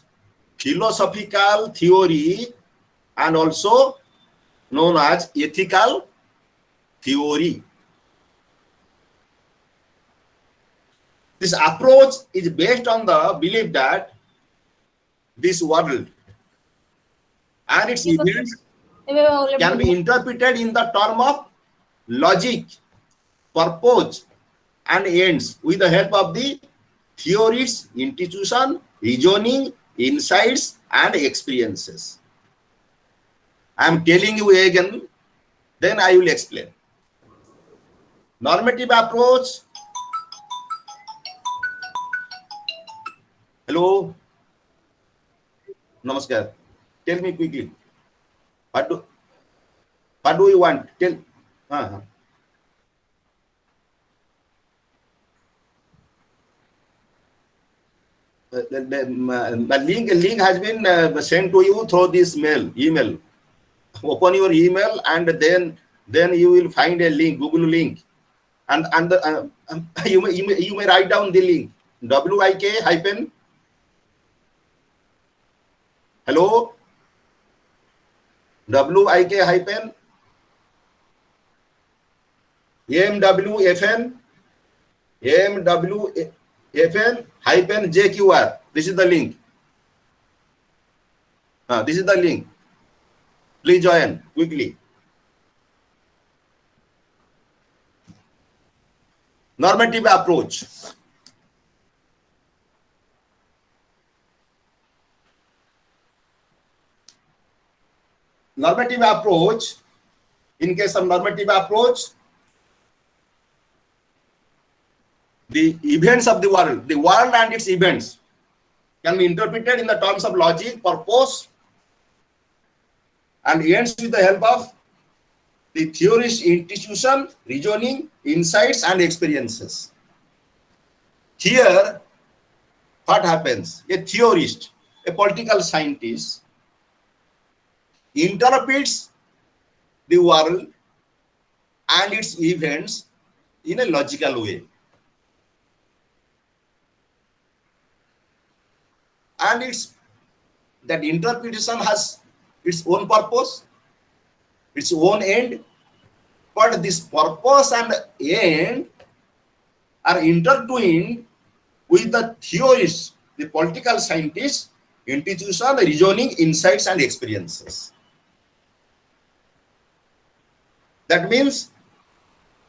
philosophical theory and also known as ethical theory. This approach is based on the belief that this world and its events can be interpreted in the term of logic, purpose, and ends with the help of the theories, institution, reasoning, insights, and experiences. I am telling you again, then I will explain. Normative approach. Hello. Namaskar. Tell me quickly. What do you want? Tell. The link has been sent to you through this email. Open your email and then you will find a link, Google link, and you may write down the link. WIK hyphen. Hello. WIK hyphen MWFN hyphen JQR. This is the link. This is the link. Please join quickly. Normative approach. Normative approach. In case of normative approach, the events of the world and its events can be interpreted in the terms of logic, purpose, and ends with the help of the theorist, institution, reasoning, insights, and experiences. Here, what happens? A theorist, a political scientist, interprets the world and its events in a logical way. And that interpretation has its own purpose, its own end, but this purpose and end are intertwined with the theorists, the political scientists, institution, reasoning, insights, and experiences. That means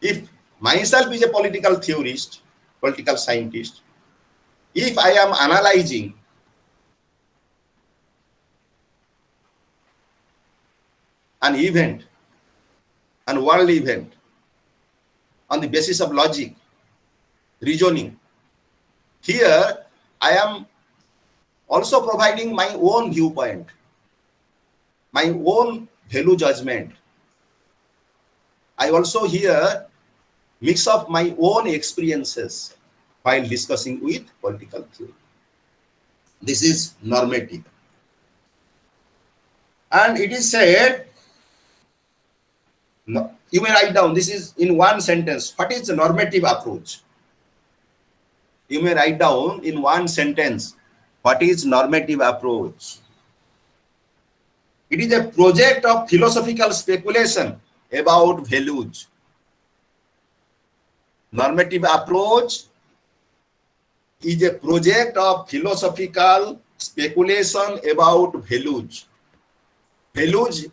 if myself is a political theorist, political scientist, if I am analyzing an event, an world event, on the basis of logic, reasoning. Here, I am also providing my own viewpoint, my own value judgment. I also here mix up my own experiences while discussing with political theory. This is normative. And it is said, you may write down, this is in one sentence. What is the normative approach? You may write down in one sentence, what is normative approach? It is a project of philosophical speculation about values. Normative approach is a project of philosophical speculation about values. Values,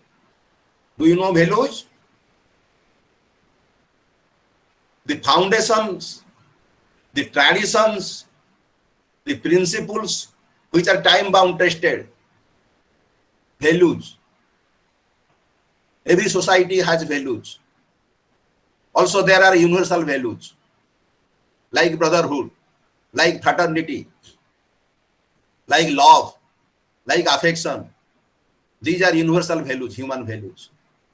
do you know values? The foundations, the traditions, the principles which are time-bound tested. Values. Every society has values. Also, there are universal values like brotherhood, like fraternity, like love, like affection. These are universal values, human values.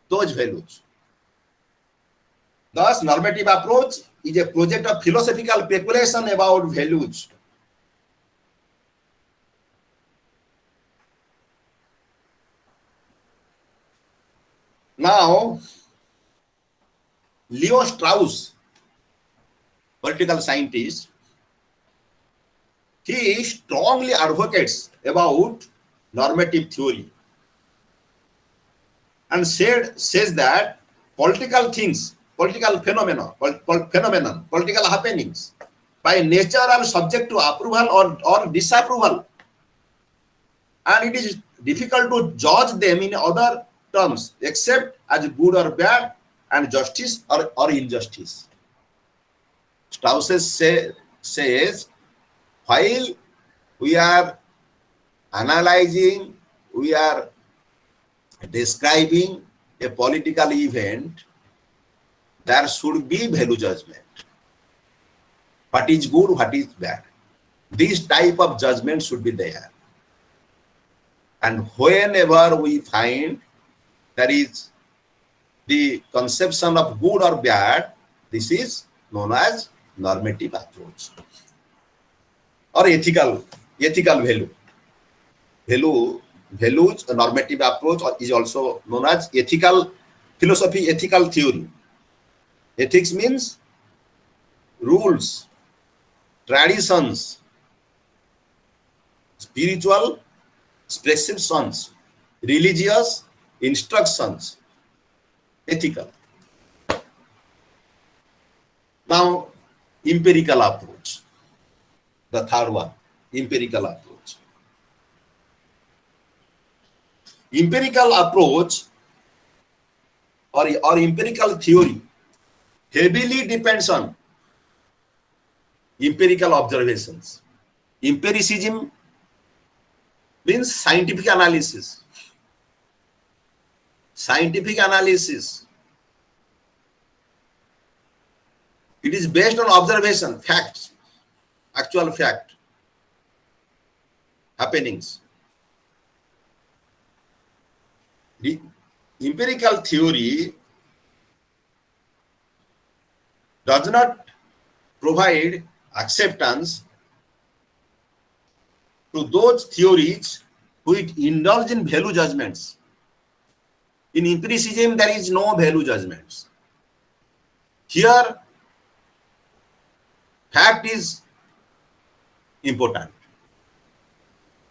Those values. Thus, normative approach is a project of philosophical speculation about values. Now, Leo Strauss, political scientist, he strongly advocates about normative theory and says that political things, political phenomena, political happenings by nature are subject to approval or disapproval, and it is difficult to judge them in other terms except as good or bad and justice or injustice. Strauss says while we are analyzing, we are describing a political event, there should be value judgment. What is good, what is bad. This type of judgment should be there. And whenever we find there is the conception of good or bad, this is known as normative approach or ethical value. Values, a normative approach is also known as ethical philosophy, ethical theory. Ethics means rules, traditions, spiritual prescriptions, religious instructions, ethical. Now, empirical approach, the third one, empirical approach. Empirical approach or empirical theory heavily depends on empirical observations. Empiricism means scientific analysis. Scientific analysis. It is based on observation, facts, actual fact, happenings. The empirical theory does not provide acceptance to those theories which indulge in value judgments. In empiricism, there is no value judgments. Here, fact is important.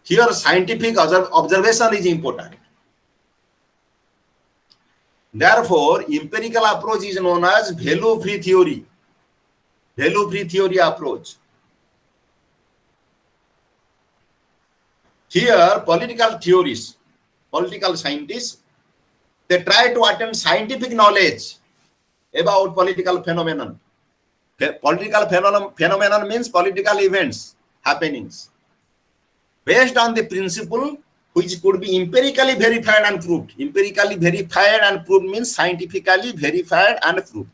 Here, scientific observation is important. Therefore, empirical approach is known as value-free theory. Value-free theory approach. Here, political theorists, political scientists, they try to attain scientific knowledge about political phenomenon. Political phenomenon means political events, happenings, based on the principle which could be empirically verified and proved. Empirically verified and proved means scientifically verified and proved.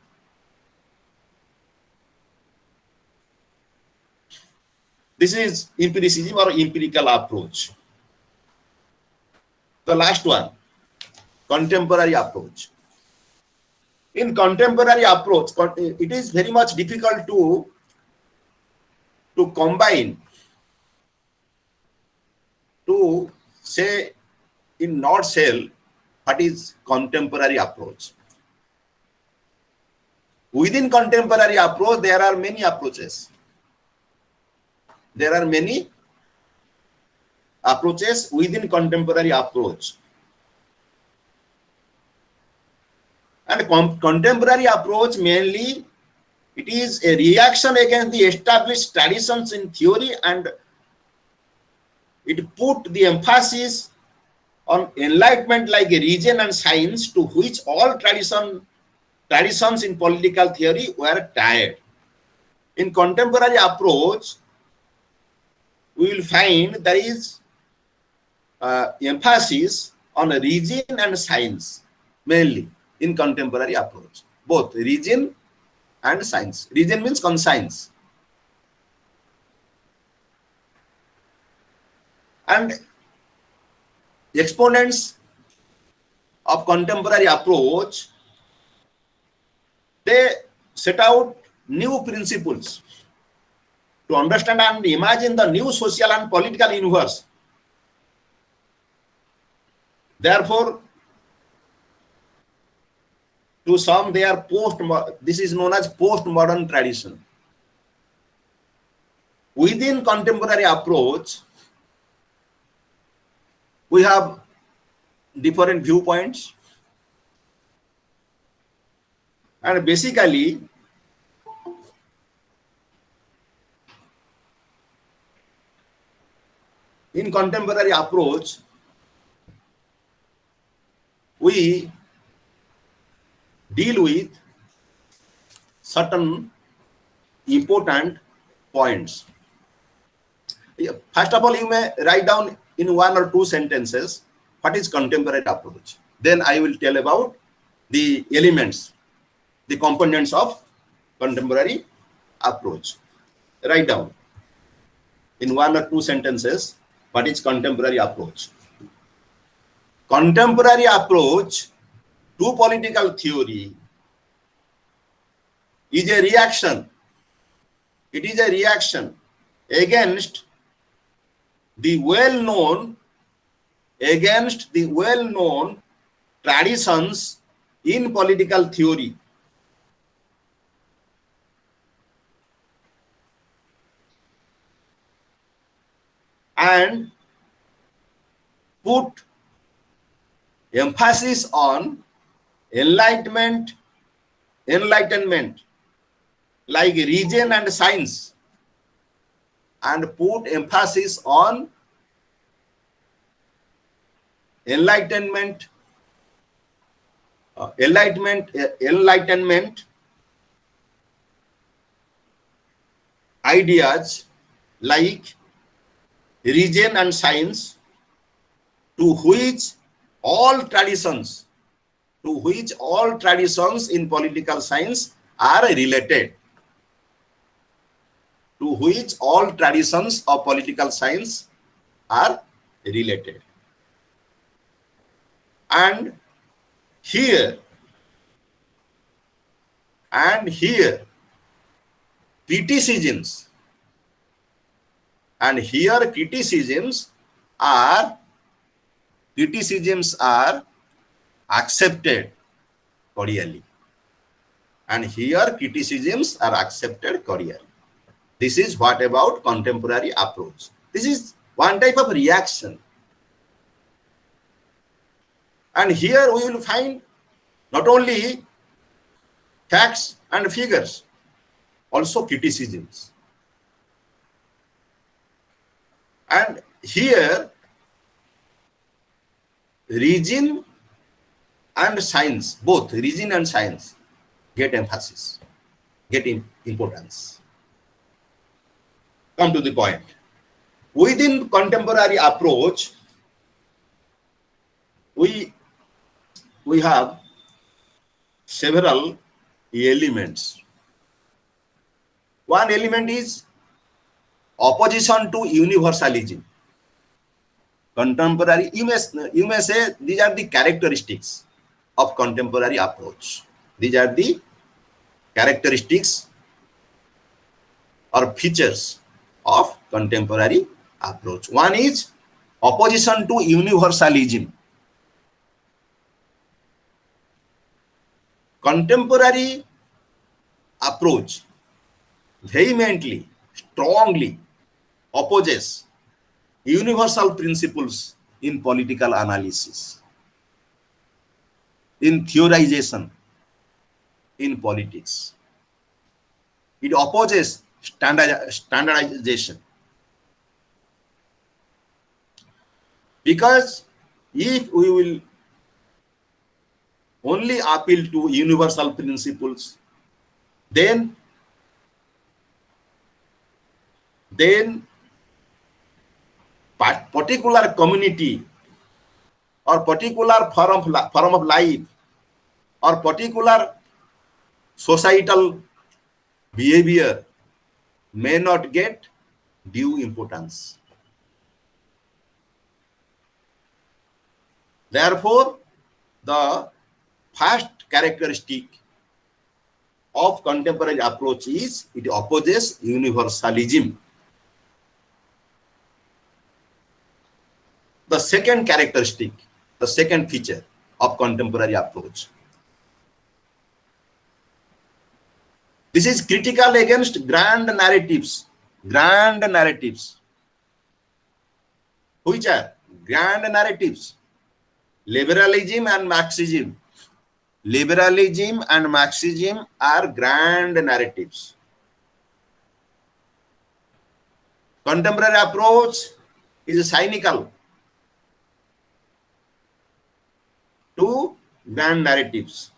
This is empiricism or empirical approach. The last one, contemporary approach. In contemporary approach, it is very much difficult to combine, to say in nutshell what is contemporary approach. Within contemporary approach, there are many approaches. There are many approaches within contemporary approach. And contemporary approach mainly, it is a reaction against the established traditions in theory, and it put the emphasis on enlightenment like a reason and science, to which all traditions in political theory were tied. In contemporary approach, we will find there is emphasis on reason and science mainly in contemporary approach, both reason and science. Reason means conscience. And exponents of contemporary approach, they set out new principles to understand and imagine the new social and political universe. Therefore, to some they are this is known as postmodern tradition. Within contemporary approach, we have different viewpoints, and basically in contemporary approach, we deal with certain important points. First of all, you may write down in 1 or 2 sentences what is contemporary approach. Then I will tell about the elements, the components of contemporary approach. Write down in 1 or 2 sentences what is contemporary approach. Contemporary approach to political theory is a reaction. It is a reaction against the well-known traditions in political theory. And put emphasis on enlightenment like reason and science, and put emphasis on enlightenment ideas like reason and science, to which all traditions in political science are related. To which all traditions of political science are related. And here criticisms are accepted cordially. And here criticisms are accepted cordially. This is what about contemporary approach. This is one type of reaction. And here we will find not only facts and figures, also criticisms. And here reason and science, both reason and science, get emphasis, get importance. Come to the point. Within contemporary approach, we have several elements. One element is opposition to universalism. Contemporary, you may say these are the characteristics of contemporary approach. These are the characteristics or features of contemporary approach. One is opposition to universalism. Contemporary approach vehemently, strongly opposes universal principles in political analysis, in theorization, in politics. It opposes standardization. Because if we will only appeal to universal principles, then particular community or particular form of life or particular societal behavior may not get due importance. Therefore, the first characteristic of contemporary approach is it opposes universalism. The second characteristic, the second feature of contemporary approach, this is critical against grand narratives. Grand narratives. Which are grand narratives? Liberalism and Marxism. Liberalism and Marxism are grand narratives. Contemporary approach is cynical to grand narratives.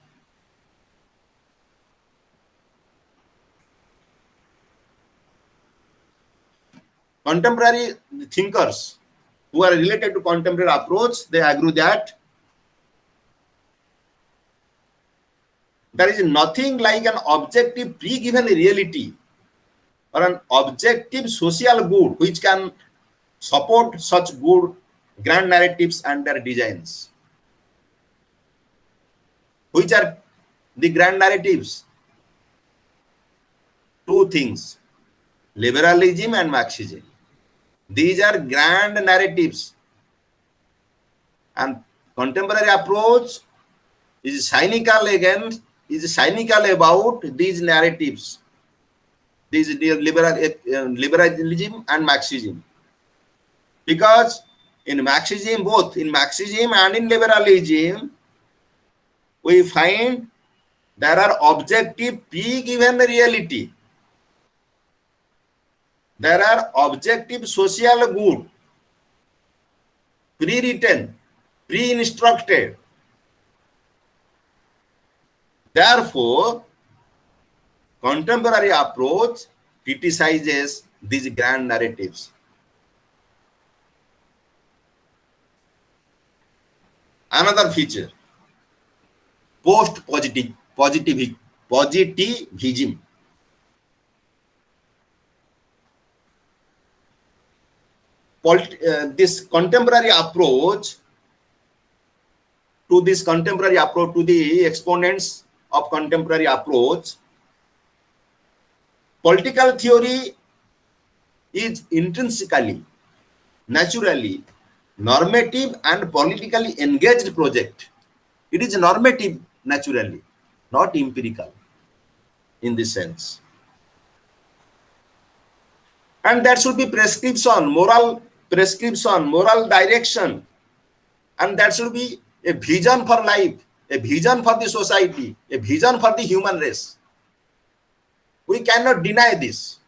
Contemporary thinkers who are related to contemporary approach, they agree that there is nothing like an objective pre-given reality or an objective social good which can support such good grand narratives and their designs. Which are the grand narratives? Two things, liberalism and Marxism. These are grand narratives, and contemporary approach is cynical about these narratives, these liberalism and Marxism, because in Marxism, both in Marxism and in liberalism, we find there are objective pre-given reality. There are objective social good, pre-written, pre-instructed. Therefore, contemporary approach criticizes these grand narratives. Another feature, positivism. This contemporary approach to the exponents of contemporary approach, political theory is intrinsically, naturally normative and politically engaged project. It is normative naturally, not empirical in this sense. And that should be moral direction, and that should be a vision for life, a vision for the society, a vision for the human race. We cannot deny this.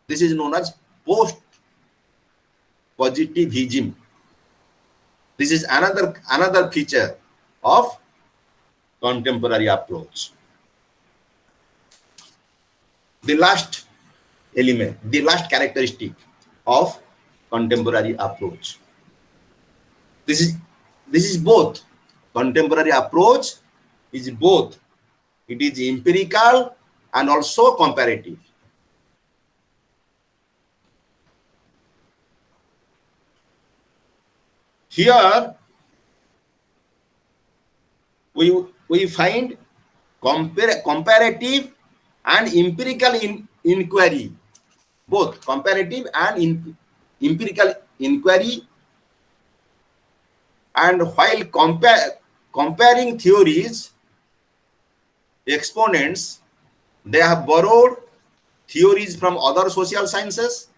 This is known as post-positivism. This is another feature of contemporary approach. The last element, the last characteristic of contemporary approach. This is both. Contemporary approach is both. It is empirical and also comparative. Here we find comparative and empirical inquiry, both comparative and empirical inquiry. And while comparing theories, exponents, they have borrowed theories from other social sciences,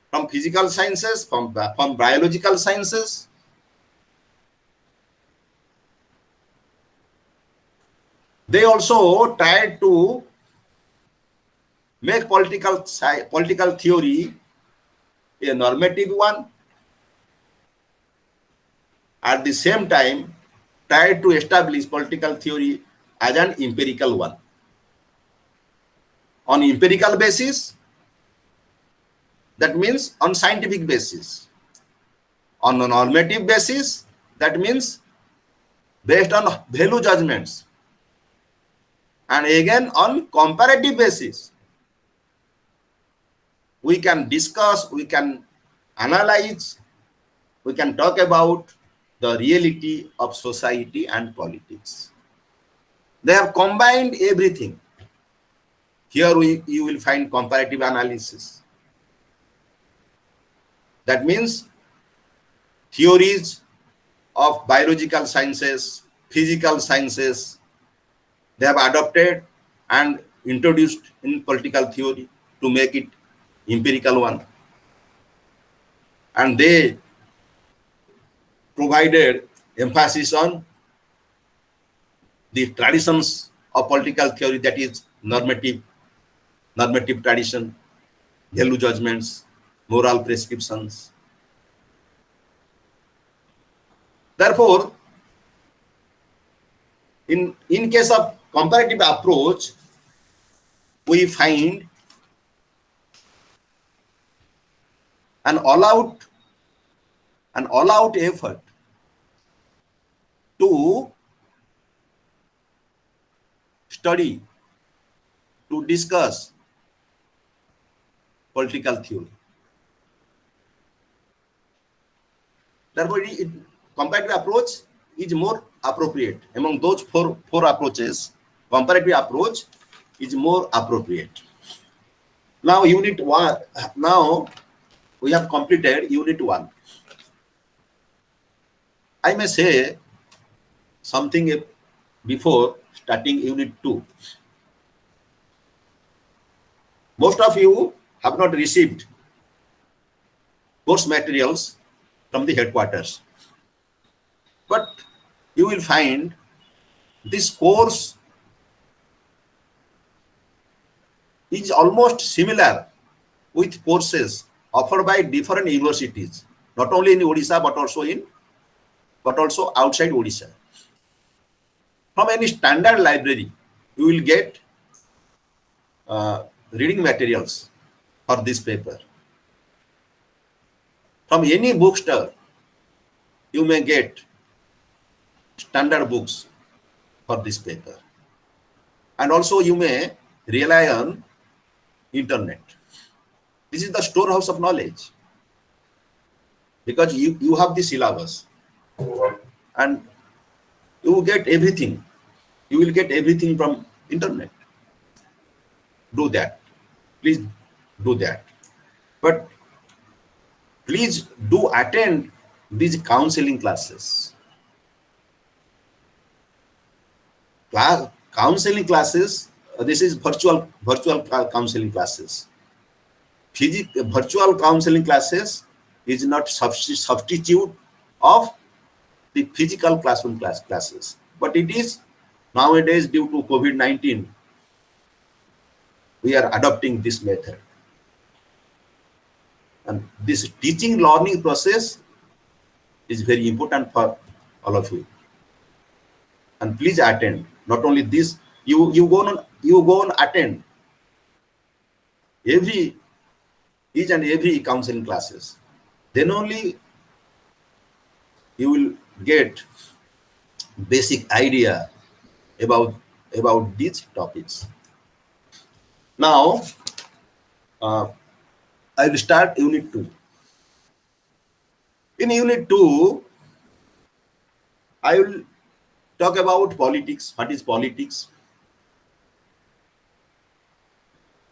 from physical sciences, from biological sciences. They also tried to make political theory a normative one. At the same time, tried to establish political theory as an empirical one. On empirical basis, that means on scientific basis. On a normative basis, that means based on value judgments. And again, on comparative basis, we can discuss, we can analyze, we can talk about the reality of society and politics. They have combined everything. Here you will find comparative analysis. That means theories of biological sciences, physical sciences, they have adopted and introduced in political theory to make it empirical one. And they provided emphasis on the traditions of political theory, that is normative tradition, value judgments, moral prescriptions. Therefore, in case of comparative approach, we find an all-out effort to study, to discuss political theory. Therefore, comparative approach is more appropriate. Among those four approaches, comparative approach is more appropriate. Now, unit 1. Now, we have completed unit 1. I may say something before starting unit 2. Most of you have not received course materials from the headquarters, but you will find this course is almost similar with courses offered by different universities, not only in Odisha but also outside Odisha. From any standard library, you will get reading materials for this paper. From any bookstore, you may get standard books for this paper. And also you may rely on internet. This is the storehouse of knowledge, because you have the syllabus and you will get everything. You will get everything from internet. Do that. Please do that. But please do attend these counseling classes. Counseling classes, this is virtual counseling classes. Virtual counseling classes is not substitute of the physical classroom classes, but it is nowadays, due to COVID-19, we are adopting this method. And this teaching learning process is very important for all of you. And please attend. Not only this, you go on attend each and every counseling classes. Then only you will get basic idea about these topics. Now, I will start Unit 2. In Unit 2, I will talk about politics. What is politics?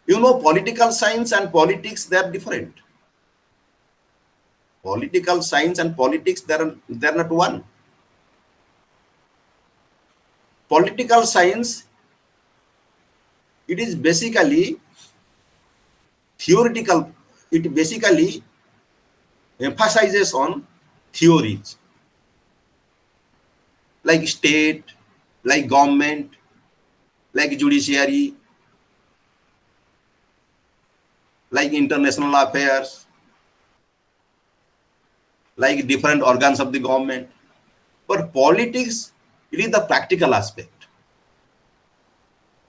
You know, political science and politics, they are different. Political science and politics, they're not one. Political science, it is basically theoretical. It basically emphasizes on theories like state, like government, like judiciary, like international affairs, like different organs of the government. But politics, it is the practical aspect.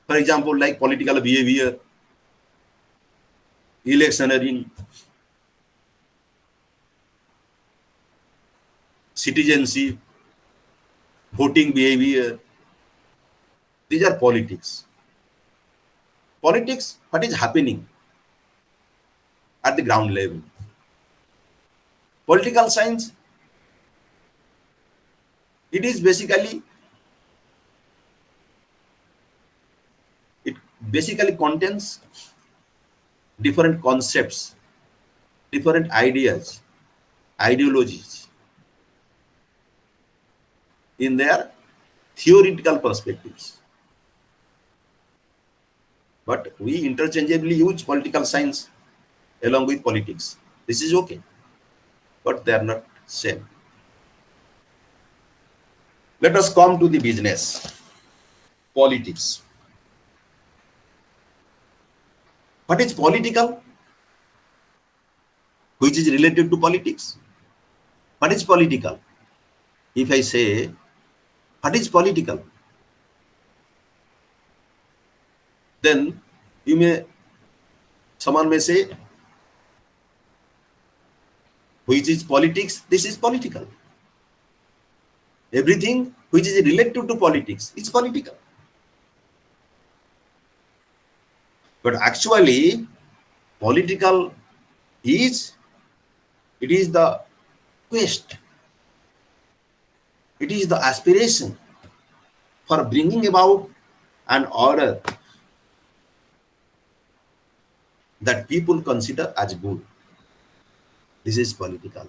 For example, like political behavior, electioneering, citizenship, voting behavior. These are politics. Politics, what is happening at the ground level. Political science, it is basically, it basically contains different concepts, different ideas, ideologies in their theoretical perspectives. But we interchangeably use political science along with politics. This is okay, but they are not same. Let us come to the business. Politics. What is political? Which is related to politics? What is political? If I say, what is political? Then someone may say, which is politics? This is political. Everything which is related to politics is political. But actually, political is, it is the quest, it is the aspiration for bringing about an order that people consider as good. This is political.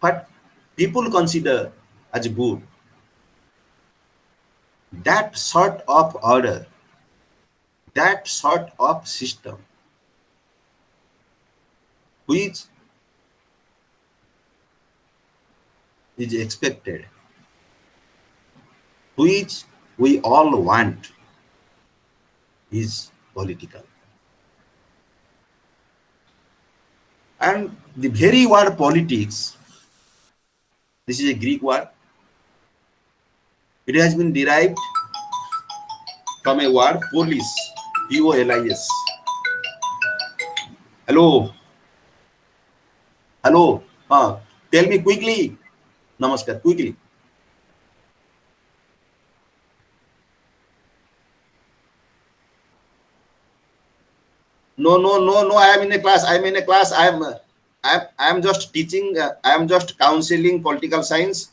What people consider as good, that sort of order, that sort of system, which is expected, which we all want, is political. And the very word politics, this is a Greek word. It has been derived from a word polis, P-O-L-I-S. Hello. Hello. Tell me quickly. Namaskar, quickly. No. I am in a class. I am in a class. I am just teaching. I am just counseling political science.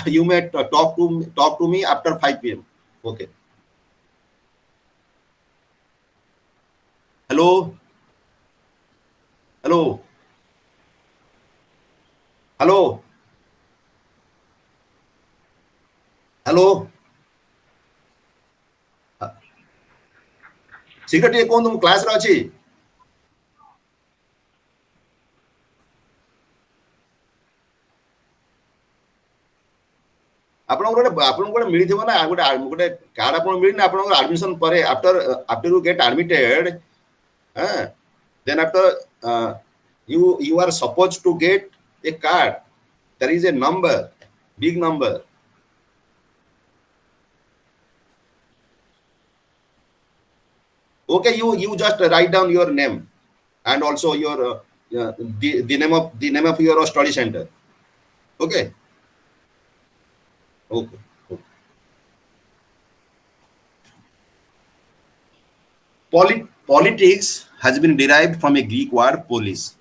You may talk to me after 5 p.m. Okay. Hello. Hello. Hello. Hello. शीघ्र टे कौन तुम class रे अछि आपन को मिली थबो ना गोटे कार्ड आपन मिली ना आपन एडमिशन परे after you get admitted then after you are supposed to get a card. There is a number, big number. Okay, you just write down your name and also your the name of your study center. Okay. Okay. Okay. Politics has been derived from a Greek word polis.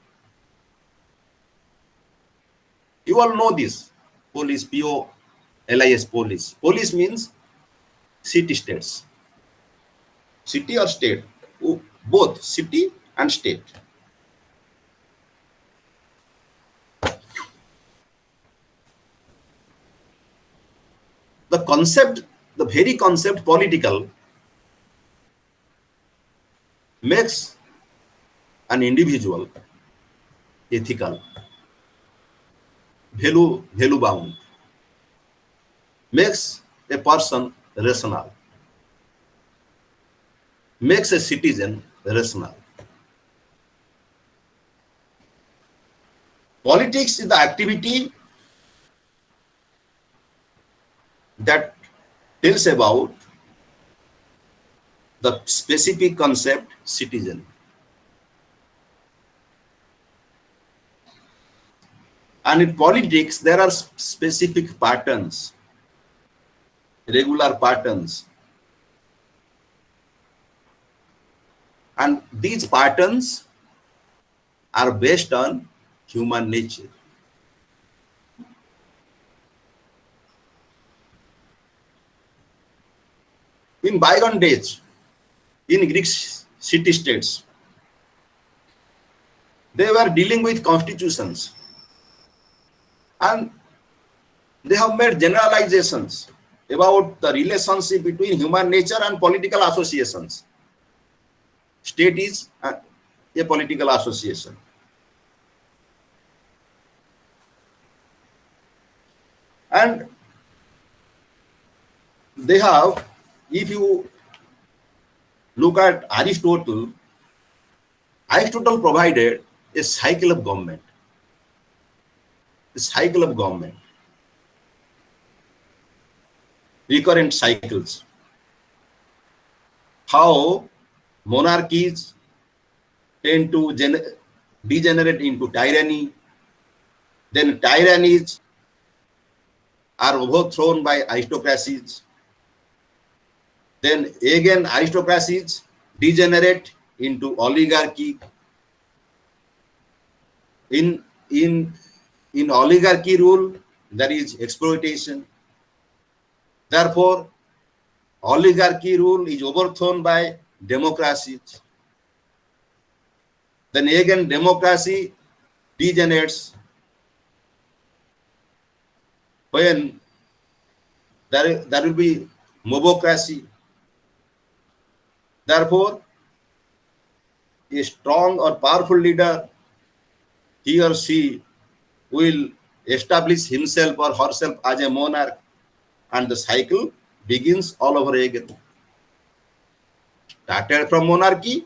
You all know this. Polis, P-O-L-I-S, polis. Polis means city states. City or state? Both city and state. The concept, the very concept political makes an individual ethical, value bound, makes a person rational, makes a citizen rational. Politics is the activity that tells about the specific concept citizen. And in politics, there are specific patterns, regular patterns. And these patterns are based on human nature. In bygone days, in Greek city-states, they were dealing with constitutions, and they have made generalizations about the relationship between human nature and political associations. State is a political association. And they have, if you look at Aristotle provided a cycle of government. A cycle of government. Recurrent cycles. How monarchies tend to degenerate into tyranny. Then tyrannies are overthrown by aristocracies. Then again aristocracies degenerate into oligarchy. In oligarchy rule, there is exploitation. Therefore, oligarchy rule is overthrown by democracy. Then again democracy degenerates when there will be mobocracy. Therefore, a strong or powerful leader, he or she will establish himself or herself as a monarch, and the cycle begins all over again. Started from monarchy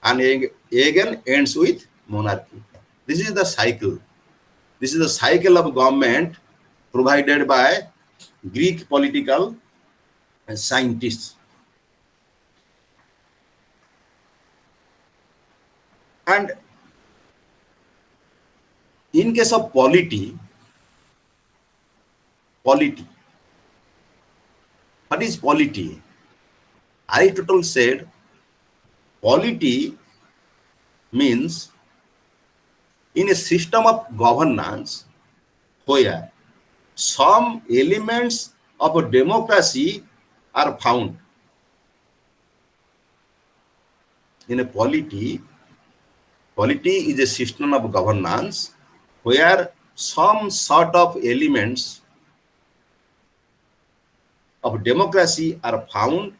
and again ends with monarchy. This is the cycle. This is the cycle of government provided by Greek political scientists. And in case of polity, what is polity? Aristotle said polity means in a system of governance where some elements of a democracy are found. In a polity is a system of governance where some sort of elements of democracy are found,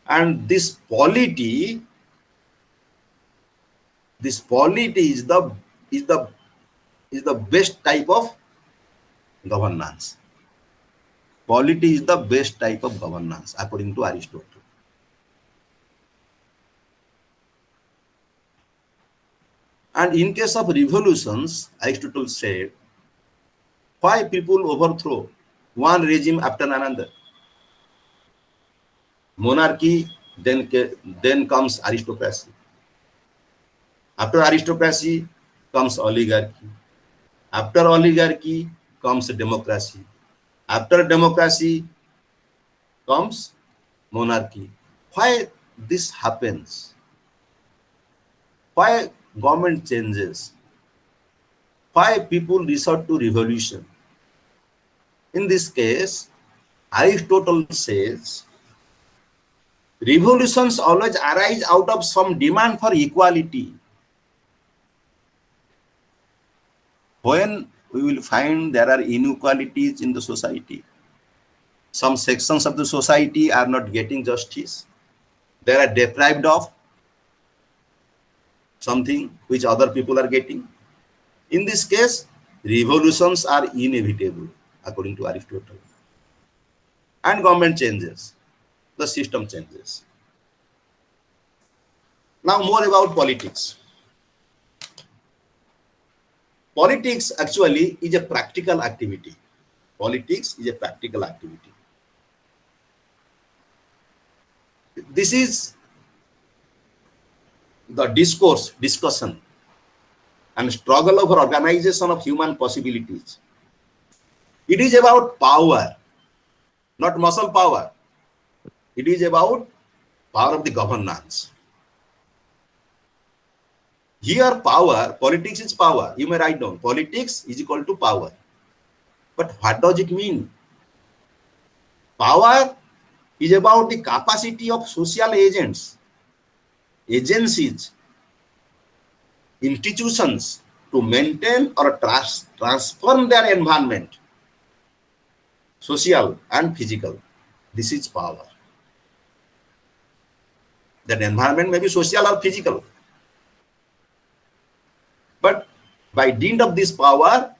and this polity is the best type of governance. Polity is the best type of governance according to Aristotle. And in case of revolutions, Aristotle said, why people overthrow one regime after another? Monarchy, then comes aristocracy. After aristocracy comes oligarchy. After oligarchy comes democracy. After democracy comes monarchy. Why this happens? Why government changes? Why people resort to revolution? In this case, Aristotle says revolutions always arise out of some demand for equality. When we will find there are inequalities in the society, some sections of the society are not getting justice, they are deprived of something which other people are getting. In this case, revolutions are inevitable, according to Aristotle. And government changes, the system changes. Now more about politics. Politics actually is a practical activity. Politics is a practical activity. This is the discussion, and struggle over organization of human possibilities. It is about power, not muscle power. It is about power of the governance. Here power, politics is power. You may write down, politics is equal to power. But what does it mean? Power is about the capacity of social agents, agencies, institutions to maintain or transform their environment, social and physical. This is power. That environment may be social or physical. But by dint of this power,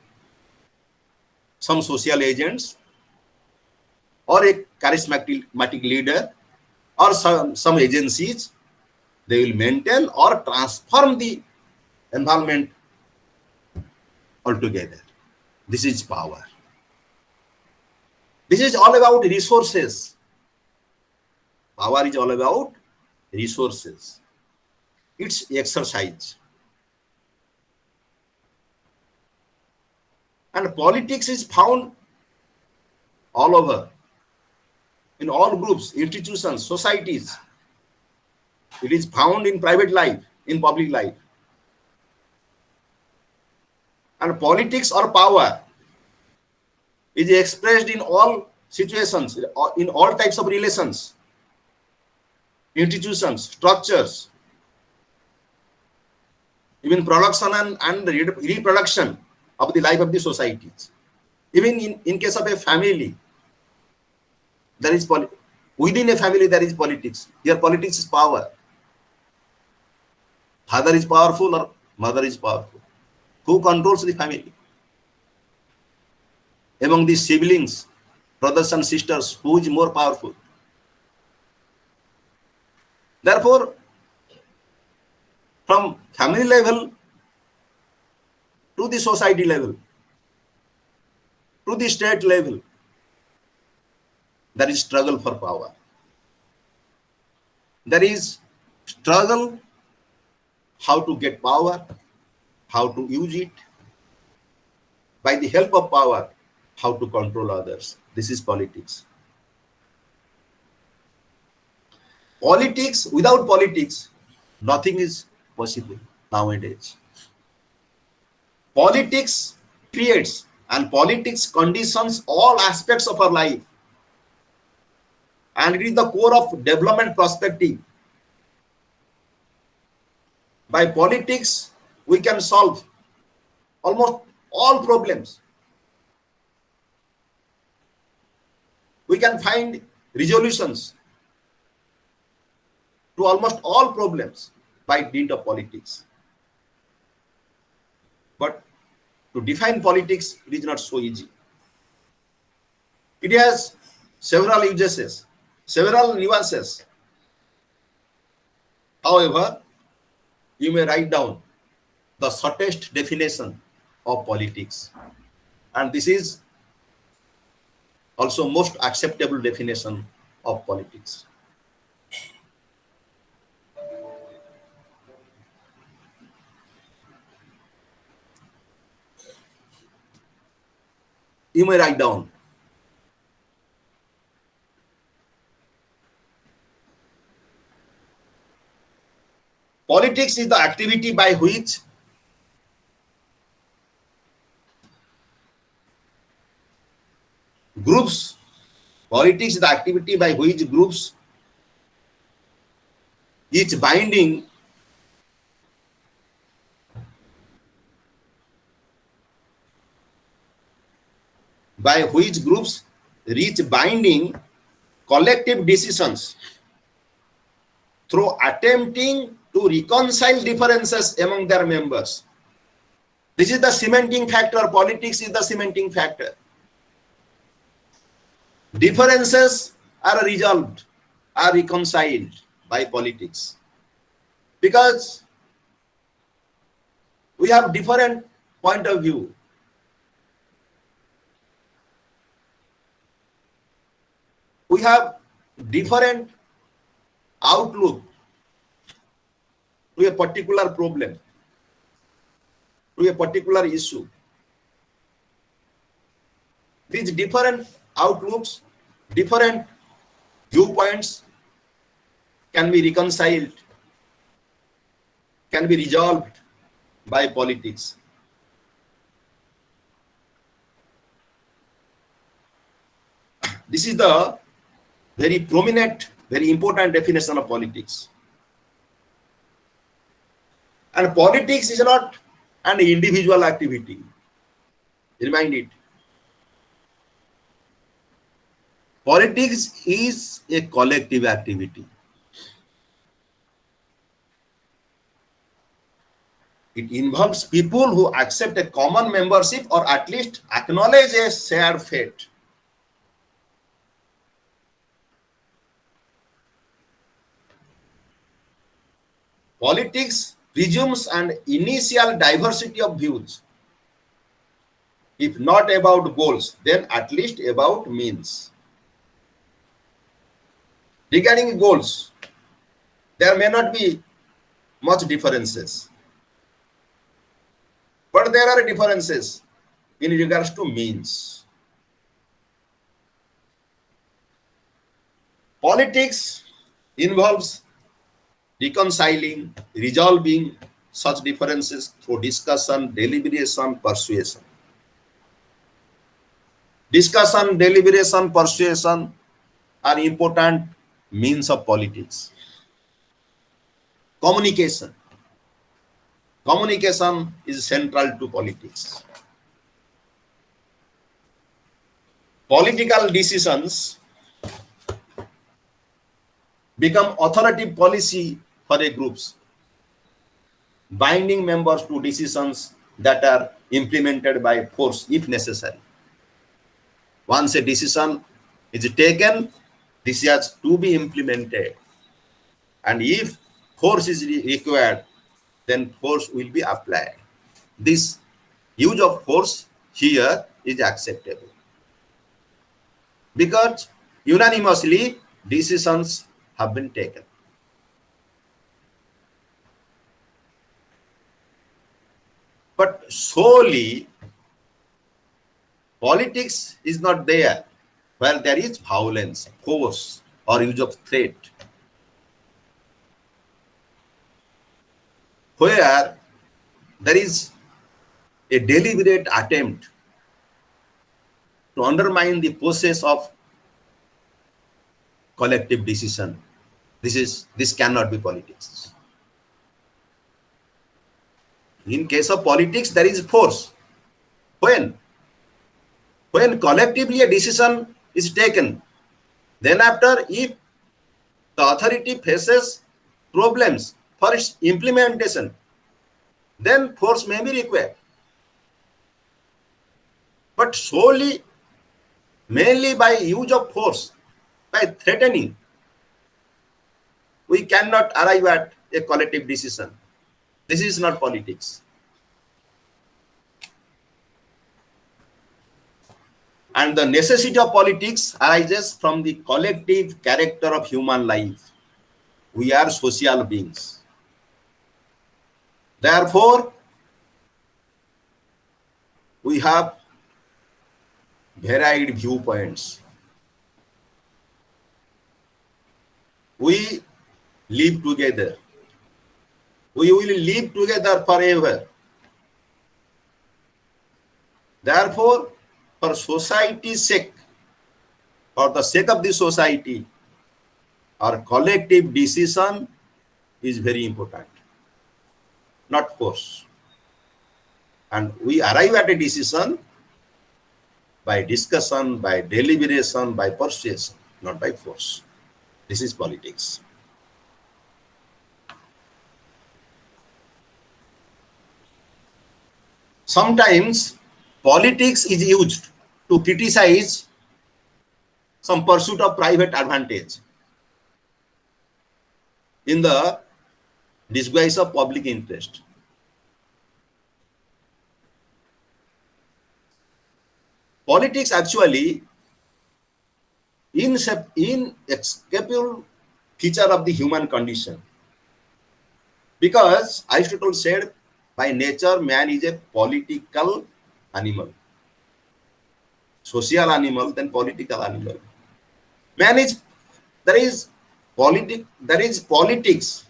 some social agents or a charismatic leader or some agencies, they will maintain or transform the environment altogether. This is power. This is all about resources. Power is all about resources. It's exercise. And politics is found all over, in all groups, institutions, societies. It is found in private life, in public life. And politics or power is expressed in all situations, in all types of relations, institutions, structures, even production and reproduction of the life of the societies. Even in case of a family, there is within a family there is politics. Here politics is power. Father is powerful or mother is powerful. Who controls the family? Among the siblings, brothers and sisters, who is more powerful? Therefore, from family level to the society level, to the state level, there is struggle for power. There is struggle how to get power, how to use it, by the help of power, how to control others. This is politics. Politics, without politics, nothing is possible nowadays. Politics creates and politics conditions all aspects of our life. And it is the core of development perspective. By politics, we can solve almost all problems. We can find resolutions to almost all problems by dint of politics. But to define politics, it is not so easy. It has several uses, several nuances. However, you may write down the shortest definition of politics. And this is also most acceptable definition of politics. You may write down. Politics is the activity by which groups, politics is the activity by which groups, each binding by which groups reach binding collective decisions through attempting to reconcile differences among their members. This is the cementing factor. Politics is the cementing factor. Differences are resolved, are reconciled by politics, because we have different point of view. We have different outlook to a particular problem, to a particular issue. These different outlooks, different viewpoints can be reconciled, can be resolved by politics. This is the very prominent, very important definition of politics. And politics is not an individual activity. Remind it. Politics is a collective activity. It involves people who accept a common membership or at least acknowledge a shared fate. Politics presumes an initial diversity of views. If not about goals, then at least about means. Regarding goals, there may not be much differences, but there are differences in regards to means. Politics involves reconciling, resolving such differences through discussion, deliberation, persuasion. Discussion, deliberation, persuasion are important means of politics. Communication. Communication is central to politics. Political decisions become authoritative policy for a groups, binding members to decisions that are implemented by force if necessary. Once a decision is taken, this has to be implemented. And if force is required, then force will be applied. This use of force here is acceptable, because unanimously decisions have been taken. But solely politics is not there where there is violence, force, or use of threat. Where there is a deliberate attempt to undermine the process of collective decision. This cannot be politics. In case of politics, there is force. When collectively a decision is taken, then after, if the authority faces problems for its implementation, then force may be required. But solely, mainly by use of force, by threatening, we cannot arrive at a collective decision. This is not politics. And the necessity of politics arises from the collective character of human life. We are social beings. Therefore, we have varied viewpoints. We live together. We will live together forever. Therefore, for society's sake, for the sake of the society, our collective decision is very important, not force. And we arrive at a decision by discussion, by deliberation, by persuasion, not by force. This is politics. Sometimes politics is used to criticize some pursuit of private advantage in the disguise of public interest. Politics actually inescapable feature of the human condition, because Aristotle said, by nature man is a political animal, social animal, then political animal. Man is, there is politics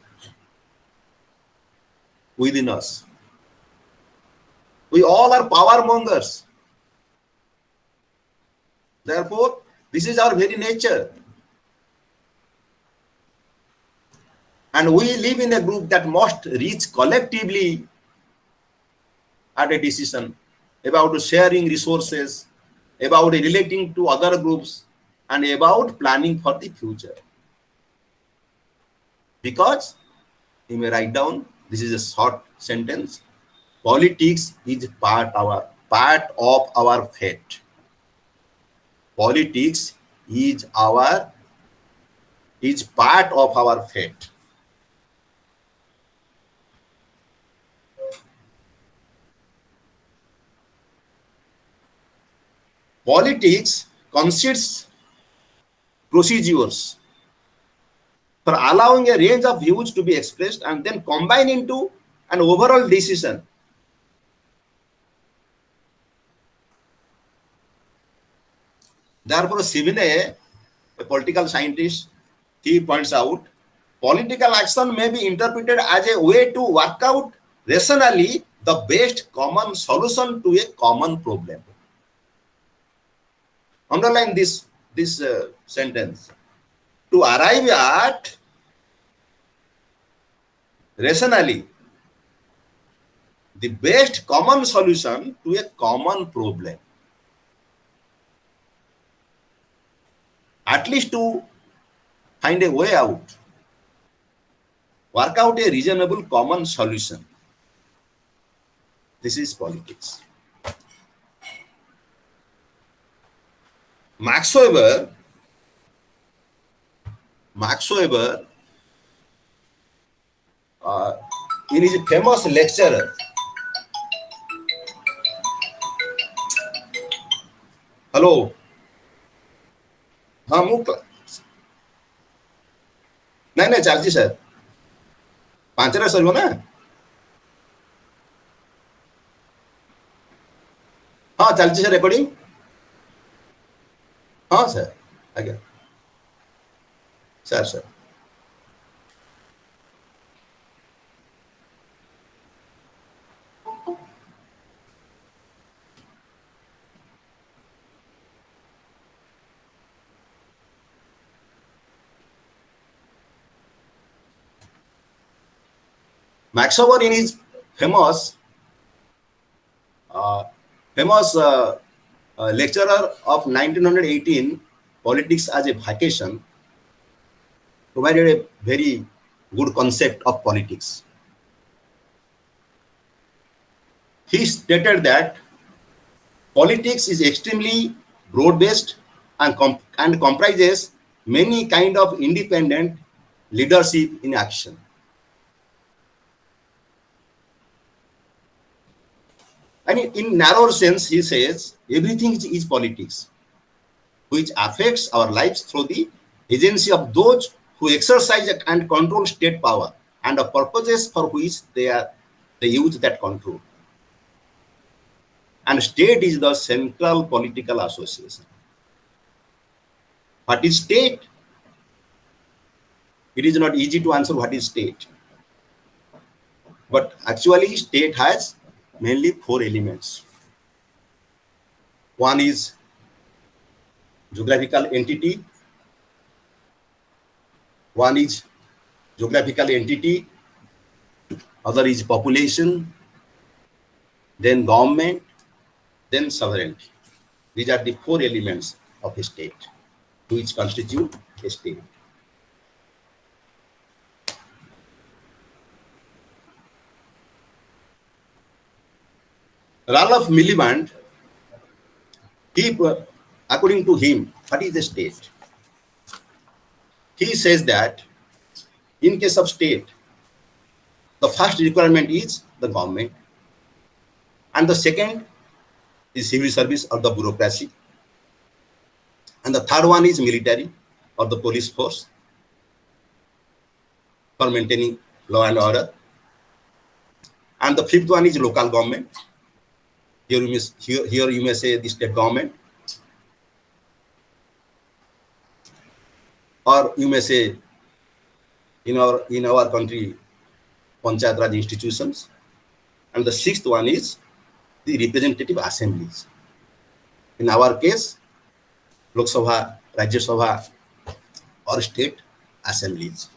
within us. We all are power mongers. Therefore, this is our very nature. And we live in a group that must reach collectively at a decision about sharing resources, about relating to other groups, and about planning for the future. Because, you may write down, this is a short sentence, politics is part of our fate. Politics is part of our fate. Politics consists procedures for allowing a range of views to be expressed and then combine into an overall decision. Therefore, Sivine, a political scientist, he points out, political action may be interpreted as a way to work out rationally the best common solution to a common problem. Underline this sentence. To arrive at rationally the best common solution to a common problem. At least to find a way out. Work out a reasonable common solution. This is politics. Max Weber, in his famous lecture, hello, हाँ मुक नहीं चार्जी sir 5 sir ना हाँ चलती sir recording हाँ sir आज्ञा sir Max Weber in his famous lecturer of 1918, Politics as a Vacation, provided a very good concept of politics. He stated that politics is extremely broad-based and comprises many kind of independent leadership in action. And in narrow sense, he says, everything is politics, which affects our lives through the agency of those who exercise and control state power and the purposes for which they use that control. And state is the central political association. What is state? It is not easy to answer what is state. But actually, state has mainly 4 elements. One is geographical entity. One is geographical entity. Other is population. Then government. Then sovereignty. These are the 4 elements of a state, which constitute a state. Ralph Miliband, according to him, what is the state? He says that in case of state, the first requirement is the government, and the second is civil service or the bureaucracy, and the third one is military or the police force for maintaining law and order, and the fifth one is local government. Here you may say the state government, or you may say in our country Panchayat Raj institutions, and the sixth one is the representative assemblies. In our case, Lok Sabha, Rajya Sabha, or state assemblies.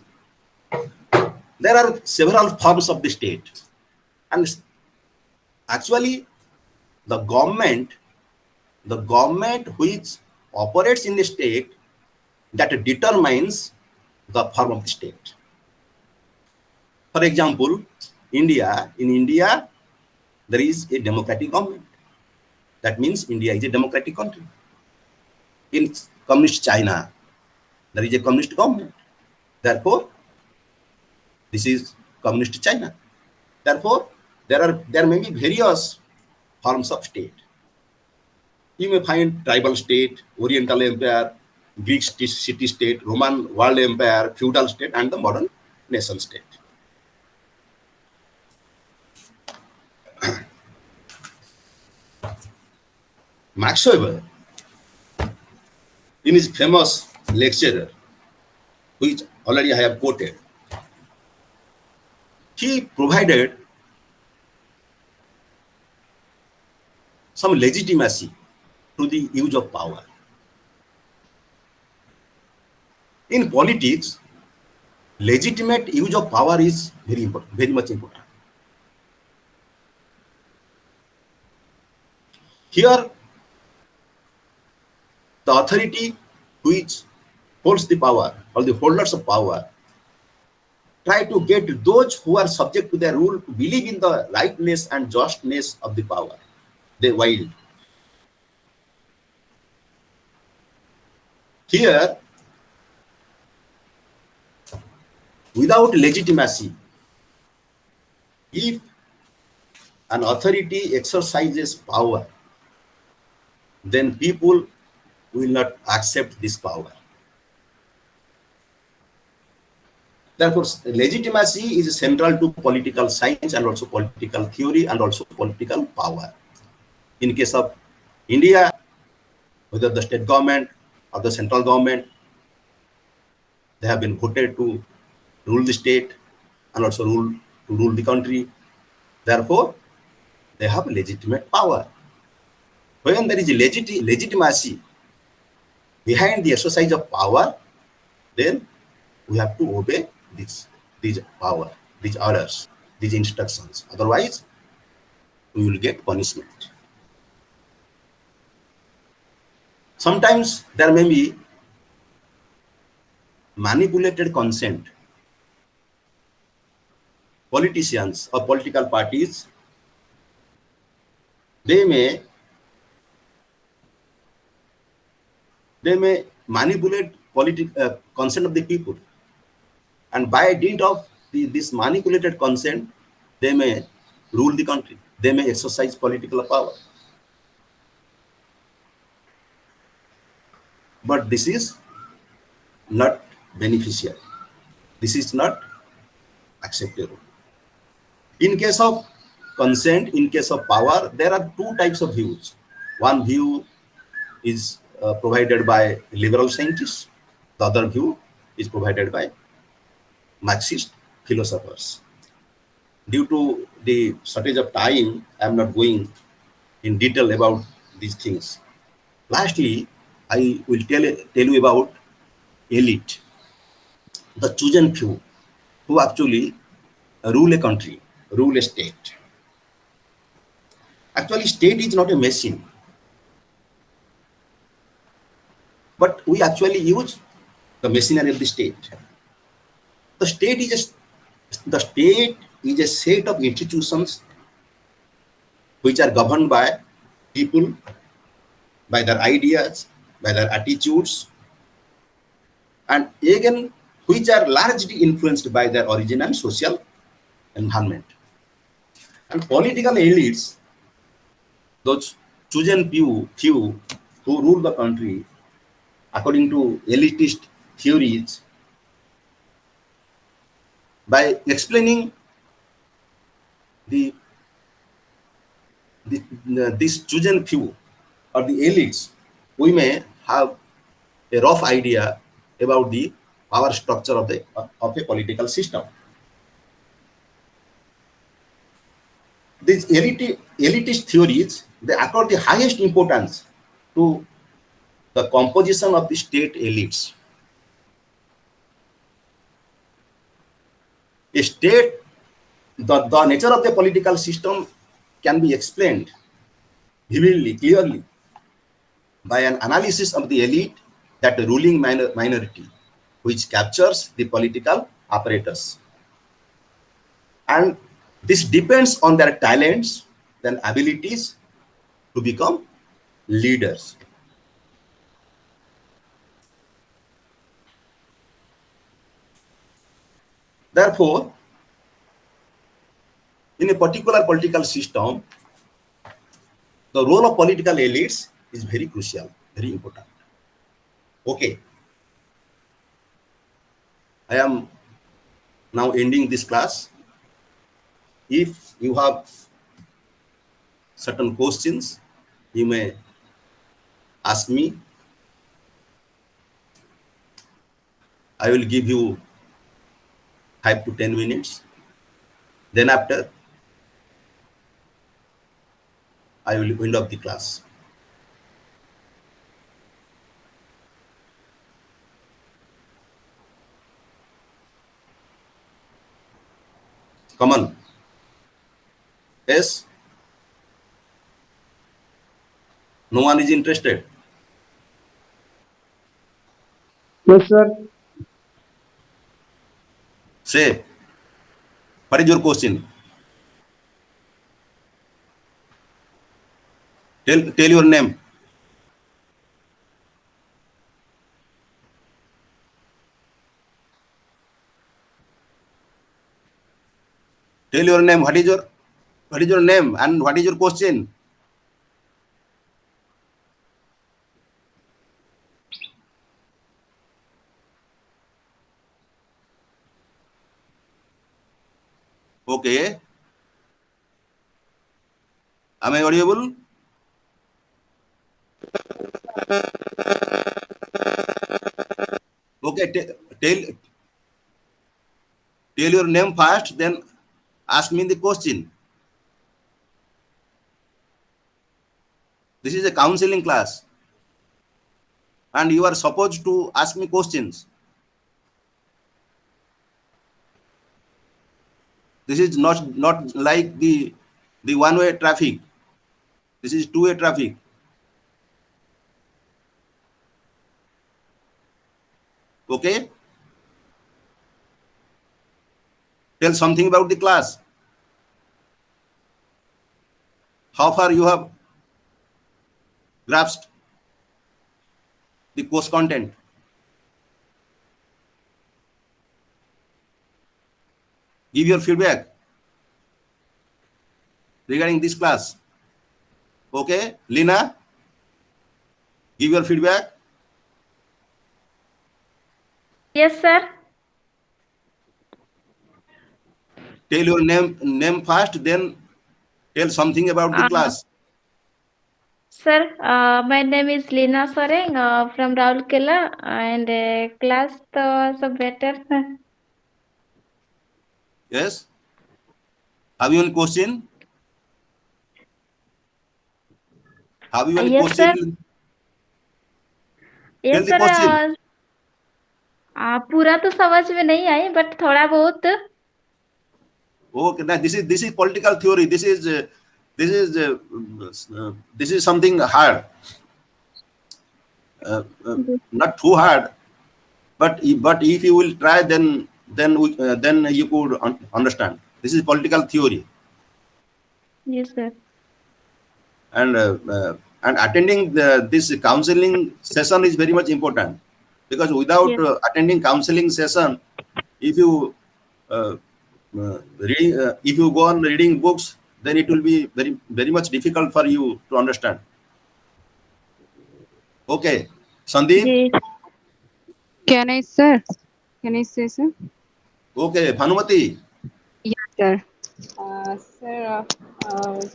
There are several forms of the state, and actually the government which operates in the state, that determines the form of the state. For example, in India, there is a democratic government. That means India is a democratic country. In communist China, there is a communist government. Therefore, this is communist China. Therefore, there may be various forms of state. You may find tribal state, Oriental Empire, Greek city-state, Roman world empire, feudal state, and the modern nation state. Max Weber, in his famous lecture, which already I have quoted, he provided some legitimacy to the use of power. In politics, legitimate use of power is very important, very much important. Here, the authority which holds the power, or the holders of power, try to get those who are subject to their rule to believe in the rightness and justness of the power they wield. Here, without legitimacy, if an authority exercises power, then people will not accept this power. Therefore, legitimacy is central to political science and also political theory and also political power. In case of India, whether the state government or the central government, they have been voted to rule the state and also to rule the country. Therefore, they have legitimate power. When there is legitimacy behind the exercise of power, then we have to obey these power, these orders, these instructions. Otherwise, we will get punishment. Sometimes there may be manipulated consent. Politicians or political parties, they may manipulate consent of the people, and by dint of this manipulated consent, they may rule the country. They may exercise political power. But this is not beneficial. This is not acceptable. In case of consent in case of power, there are two types of views. One view is provided by liberal scientists. The other view is provided by Marxist philosophers. Due to the shortage of time, I am not going in detail about these things. Lastly, I will tell you about elite, the chosen few who actually rule a country, rule a state. Actually, state is not a machine, but we actually use the machinery of the state. The state is the state is a set of institutions which are governed by people, by their ideas, by their attitudes, and again, which are largely influenced by their origin and social environment. And political elites, those chosen few who rule the country according to elitist theories, by explaining the this chosen few or the elites, we may have a rough idea about the power structure of a political system. These elitist theories, they accord the highest importance to the composition of the state elites. A state, the nature of the political system can be explained vividly, clearly by an analysis of the elite, that ruling minority, which captures the political apparatus. And this depends on their talents and abilities to become leaders. Therefore, in a particular political system, the role of political elites is very crucial, very important. Okay. I am now ending this class. If you have certain questions, you may ask me. I will give you 5 to 10 minutes. Then after, I will end up the class. Come on. Yes? No one is interested? Yes, sir. Say, what is your question? Tell your name. Tell your name. What is your name and what is your question? Okay. Am I audible? Okay. Tell your name first, then ask me the question. This is a counseling class, and you are supposed to ask me questions. This is not like the one-way traffic. This is two-way traffic. Okay? Tell something about the class. How far you have grasped the course content? Give your feedback regarding this class. Okay? Lina, give your feedback. Yes, sir. Tell your name first, then Tell something about the class. Sir, my name is Lina Sareng from Raulkela, and class so better. Yes. Have you any question? Have you any Yes, question? sir. Tell Yes, the question. sir. पूरा तो समझ में नहीं आई, but थोड़ा बहुत. Okay, now this is political theory. This is something hard. Not too hard, but if you will try, then you could understand. This is political theory. Yes, sir. And attending this counseling session is very much important, because without Yes. attending counseling session, if you if you go on reading books, then it will be very much difficult for you to understand. Okay, Sandeep. Yes. Can I, sir? Can I say, sir? Okay, Bhanumati. Yes, sir. Sir,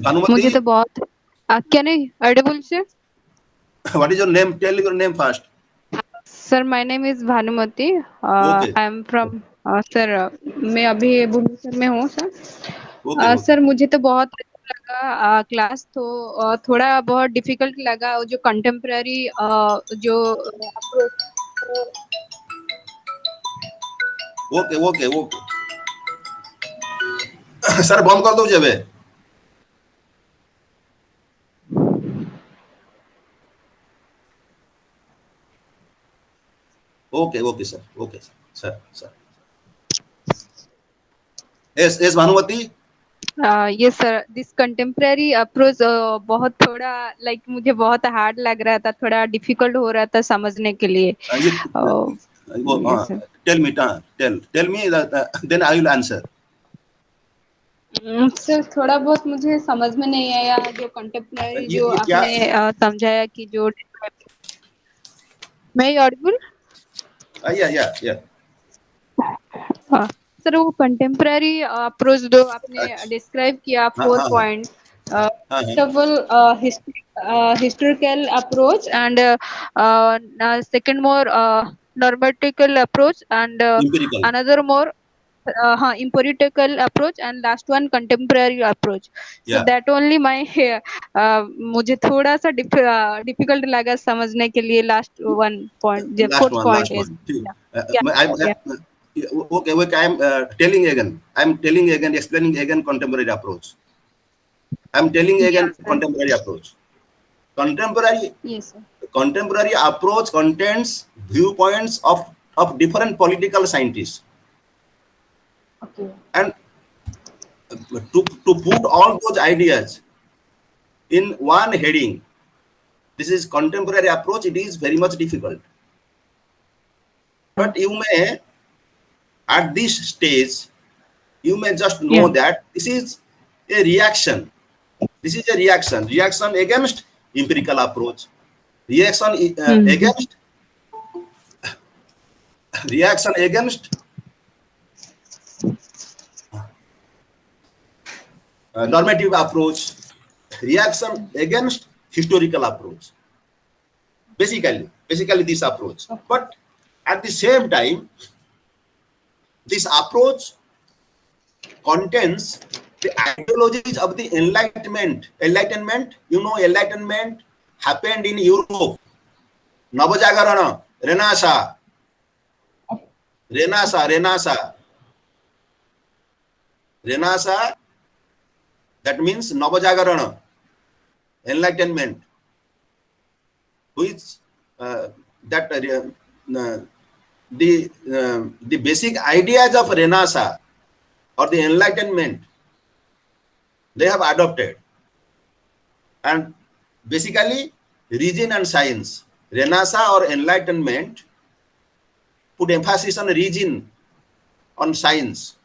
Bhanumati. मुझे तो बहुत can I audible, sir? What is your name? Tell your name first. Sir, my name is Bhanumati. Okay. I am from sir. मैं अभी भुवनेश्वर में हूँ, sir. Okay. Sir मुझे तो बहुत अच्छा लगा क्लास, तो थोड़ा बहुत डिफिकल्ट लगा जो कंटेम्प्रेरी जो ओके सर बंद कर दो जेबे. Okay sir. Yes Bhanumati. Yes sir, this contemporary approach बहुत थोड़ा लाइक मुझे बहुत हार्ड लग रहा था, थोड़ा डिफिकल्ट हो रहा था समझने के लिए. Tell me that, then I will answer. Sir थोड़ा बहुत मुझे समझ में नहीं आया जो कंटेम्प्रेरी जो आपने समझाया कि जो मैं ऑडिबल. या सर वो कंटेम्प्रेरी अप्रोच जो आपने डिस्क्राइब किया 4 point, historical approach and second more normatical approach and empirical. another more empirical approach and last one contemporary approach. So that only my मुझे थोड़ा सा difficult लगा समझने के लिए last one point, the fourth point is okay I am telling again, explaining again contemporary approach. I am telling again contemporary approach. Contemporary approach contains viewpoints of different political scientists. Okay. And to put all those ideas in one heading, this is contemporary approach. It is very much difficult. But you may, at this stage, you may just know that this is a reaction. This is a reaction against empirical approach. Reaction against normative approach. Reaction against historical approach. Basically this approach. But at the same time, this approach contains the ideologies of the enlightenment. You know, enlightenment happened in Europe. Navajagarana, Renasa, that means Navajagarana, enlightenment, which the basic ideas of Renasa or the enlightenment they have adopted, and basically reason and science. Renasa or enlightenment put emphasis on reason, on science.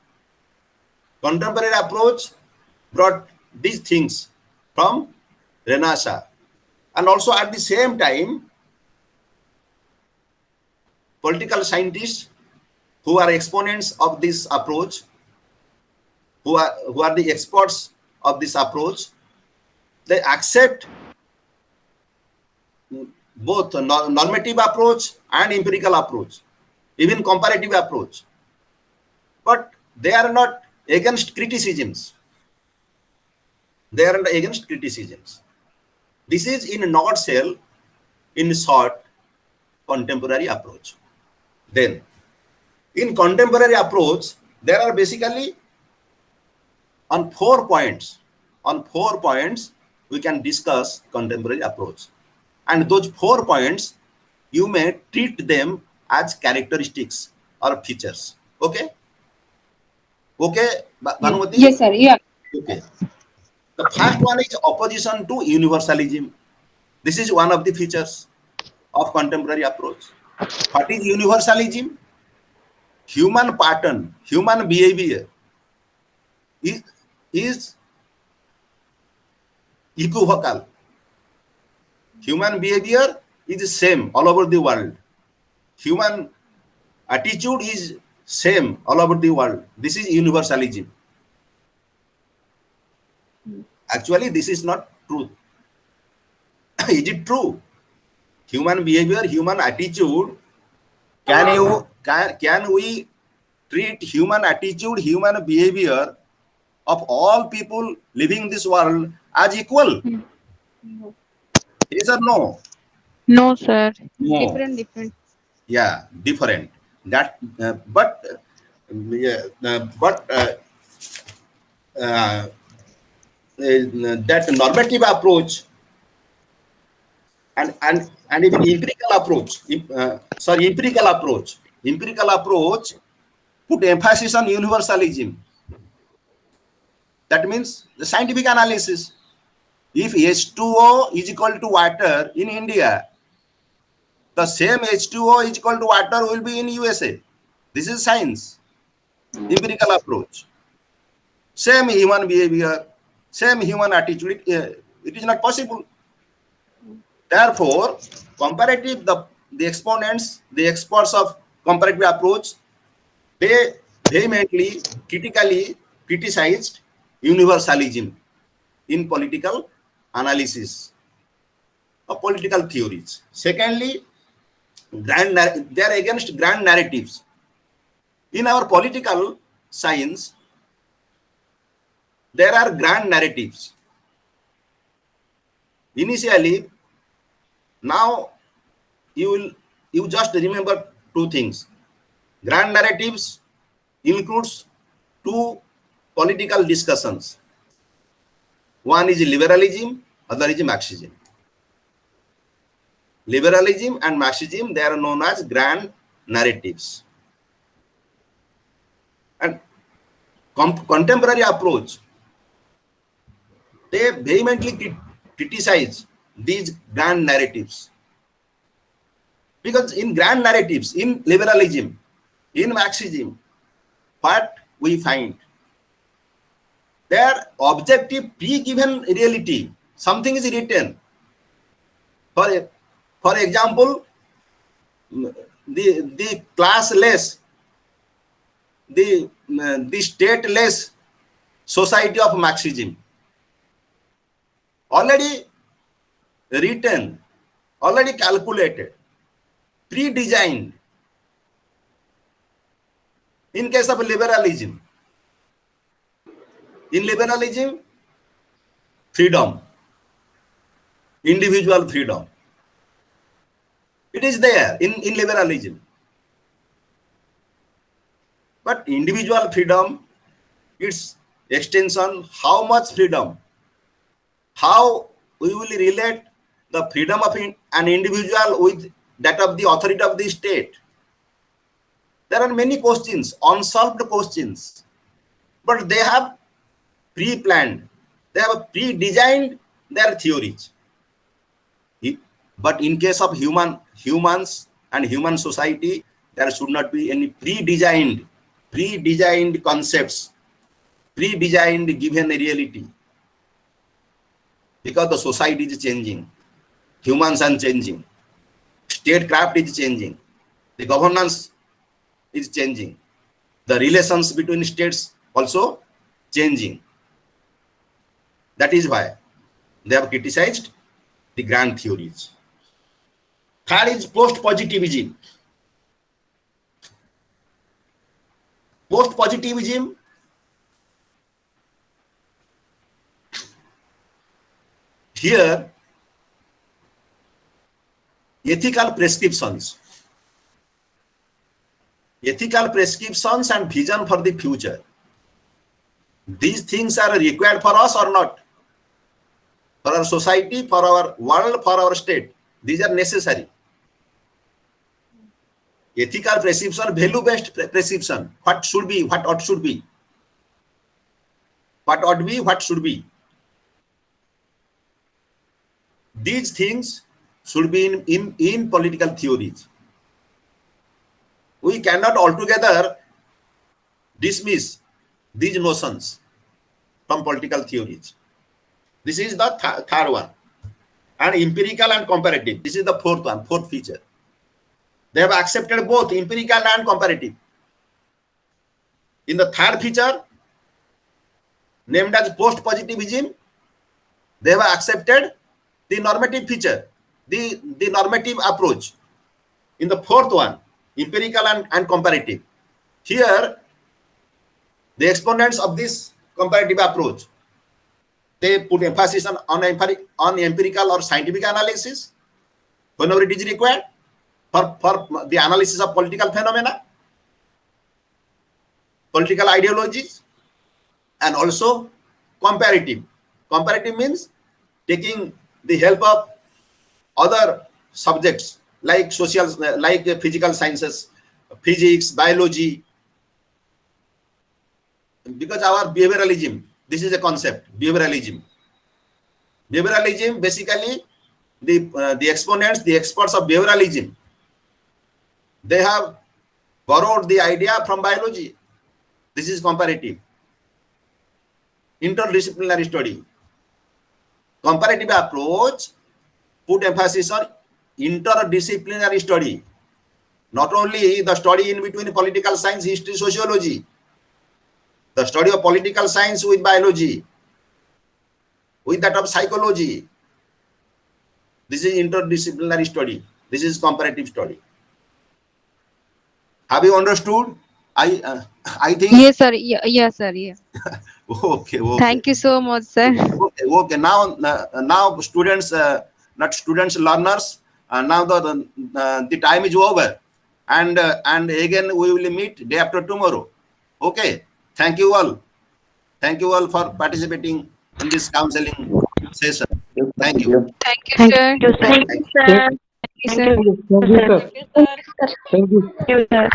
Contemporary approach brought these things from Renasa, and also at the same time political scientists who are exponents of this approach, who are the experts of this approach, they accept both normative approach and empirical approach, even comparative approach. But they are not against criticisms. They are not against criticisms. This is in a nutshell, in short, contemporary approach. Then, in contemporary approach, there are basically on 4 points. On 4 points, we can discuss contemporary approach. And those 4 points, you may treat them as characteristics or features. Okay? Okay, Bhanumati? Yes, sir. Yeah. Okay. The first one is opposition to universalism. This is one of the features of contemporary approach. What is universalism? Human pattern, human behavior is equivocal. Human behavior is the same all over the world. Human attitude is same all over the world. This is universalism. Actually, this is not true. Is it true? Human behavior, human attitude, can we treat human attitude, human behavior of all people living in this world as equal? No. Yes or no? No, sir. No. Different. Yeah, different. That, that normative approach and even empirical approach, empirical approach put emphasis on universalism. That means the scientific analysis. If H2O is equal to water in India, the same H2O is equal to water will be in USA. This is science, empirical approach. Same human behavior, same human attitude, it is not possible. Therefore, comparative, the exponents, the experts of comparative approach, they vehemently, critically criticized universalism in political analysis of political theories. Secondly, they are against grand narratives. In our political science, there are grand narratives. Initially, now you just remember 2 things. Grand narratives includes 2 political discussions. One is liberalism, other is Marxism. Liberalism and Marxism, they are known as grand narratives. And contemporary approach, they vehemently criticize these grand narratives. Because in grand narratives, in liberalism, in Marxism, what we find? Their objective pre-given reality, something is written. For example, the classless, the stateless society of Marxism, already written, already calculated, pre-designed. In case of liberalism, in liberalism, freedom, individual freedom, it is there in liberalism. But individual freedom, its extension, how much freedom, how we will relate the freedom of an individual with that of the authority of the state. There are many questions, unsolved questions, but they have pre-planned, they have pre-designed their theories. But in case of humans and human society, there should not be any pre-designed concepts, pre-designed given reality. Because the society is changing, humans are changing, statecraft is changing, the governance is changing, the relations between states also changing. That is why they have criticized the grand theories. Third is post-positivism. Post-positivism here, ethical prescriptions and vision for the future. These things are required for us or not? For our society, for our world, for our state. These are necessary. Ethical prescription, value-based prescription. What should be, what ought should be. What ought be, what should be. These things should be in political theories. We cannot altogether dismiss these notions from political theories. This is the third one. And empirical and comparative. This is the fourth one, fourth feature. They have accepted both empirical and comparative. In the third feature, named as post-positivism, they have accepted the normative feature, the normative approach. In the fourth one, empirical and comparative. Here, the exponents of this comparative approach, they put emphasis on empirical or scientific analysis whenever it is required for the analysis of political phenomena, political ideologies, and also comparative. Comparative means taking the help of other subjects like social, like physical sciences, physics, biology, because our behavioralism, this is a concept, behavioralism. Behavioralism, basically, the exponents, the experts of behavioralism, they have borrowed the idea from biology. This is comparative. Interdisciplinary study. Comparative approach put emphasis on interdisciplinary study. Not only the study in between political science, history, sociology, the study of political science with biology, with that of psychology. This is interdisciplinary study. This is comparative study. Have you understood? I think. Yes, sir. Yes, sir. Yeah. Okay. Thank you so much, sir. Okay. Now students, not students, learners. Now the time is over, and again we will meet day after tomorrow. Okay. Thank you all. Thank you all for participating in this counseling session. Thank you. Thank you, sir. Thank you, sir. Thank you, sir. Thank you, sir. Thank you, sir.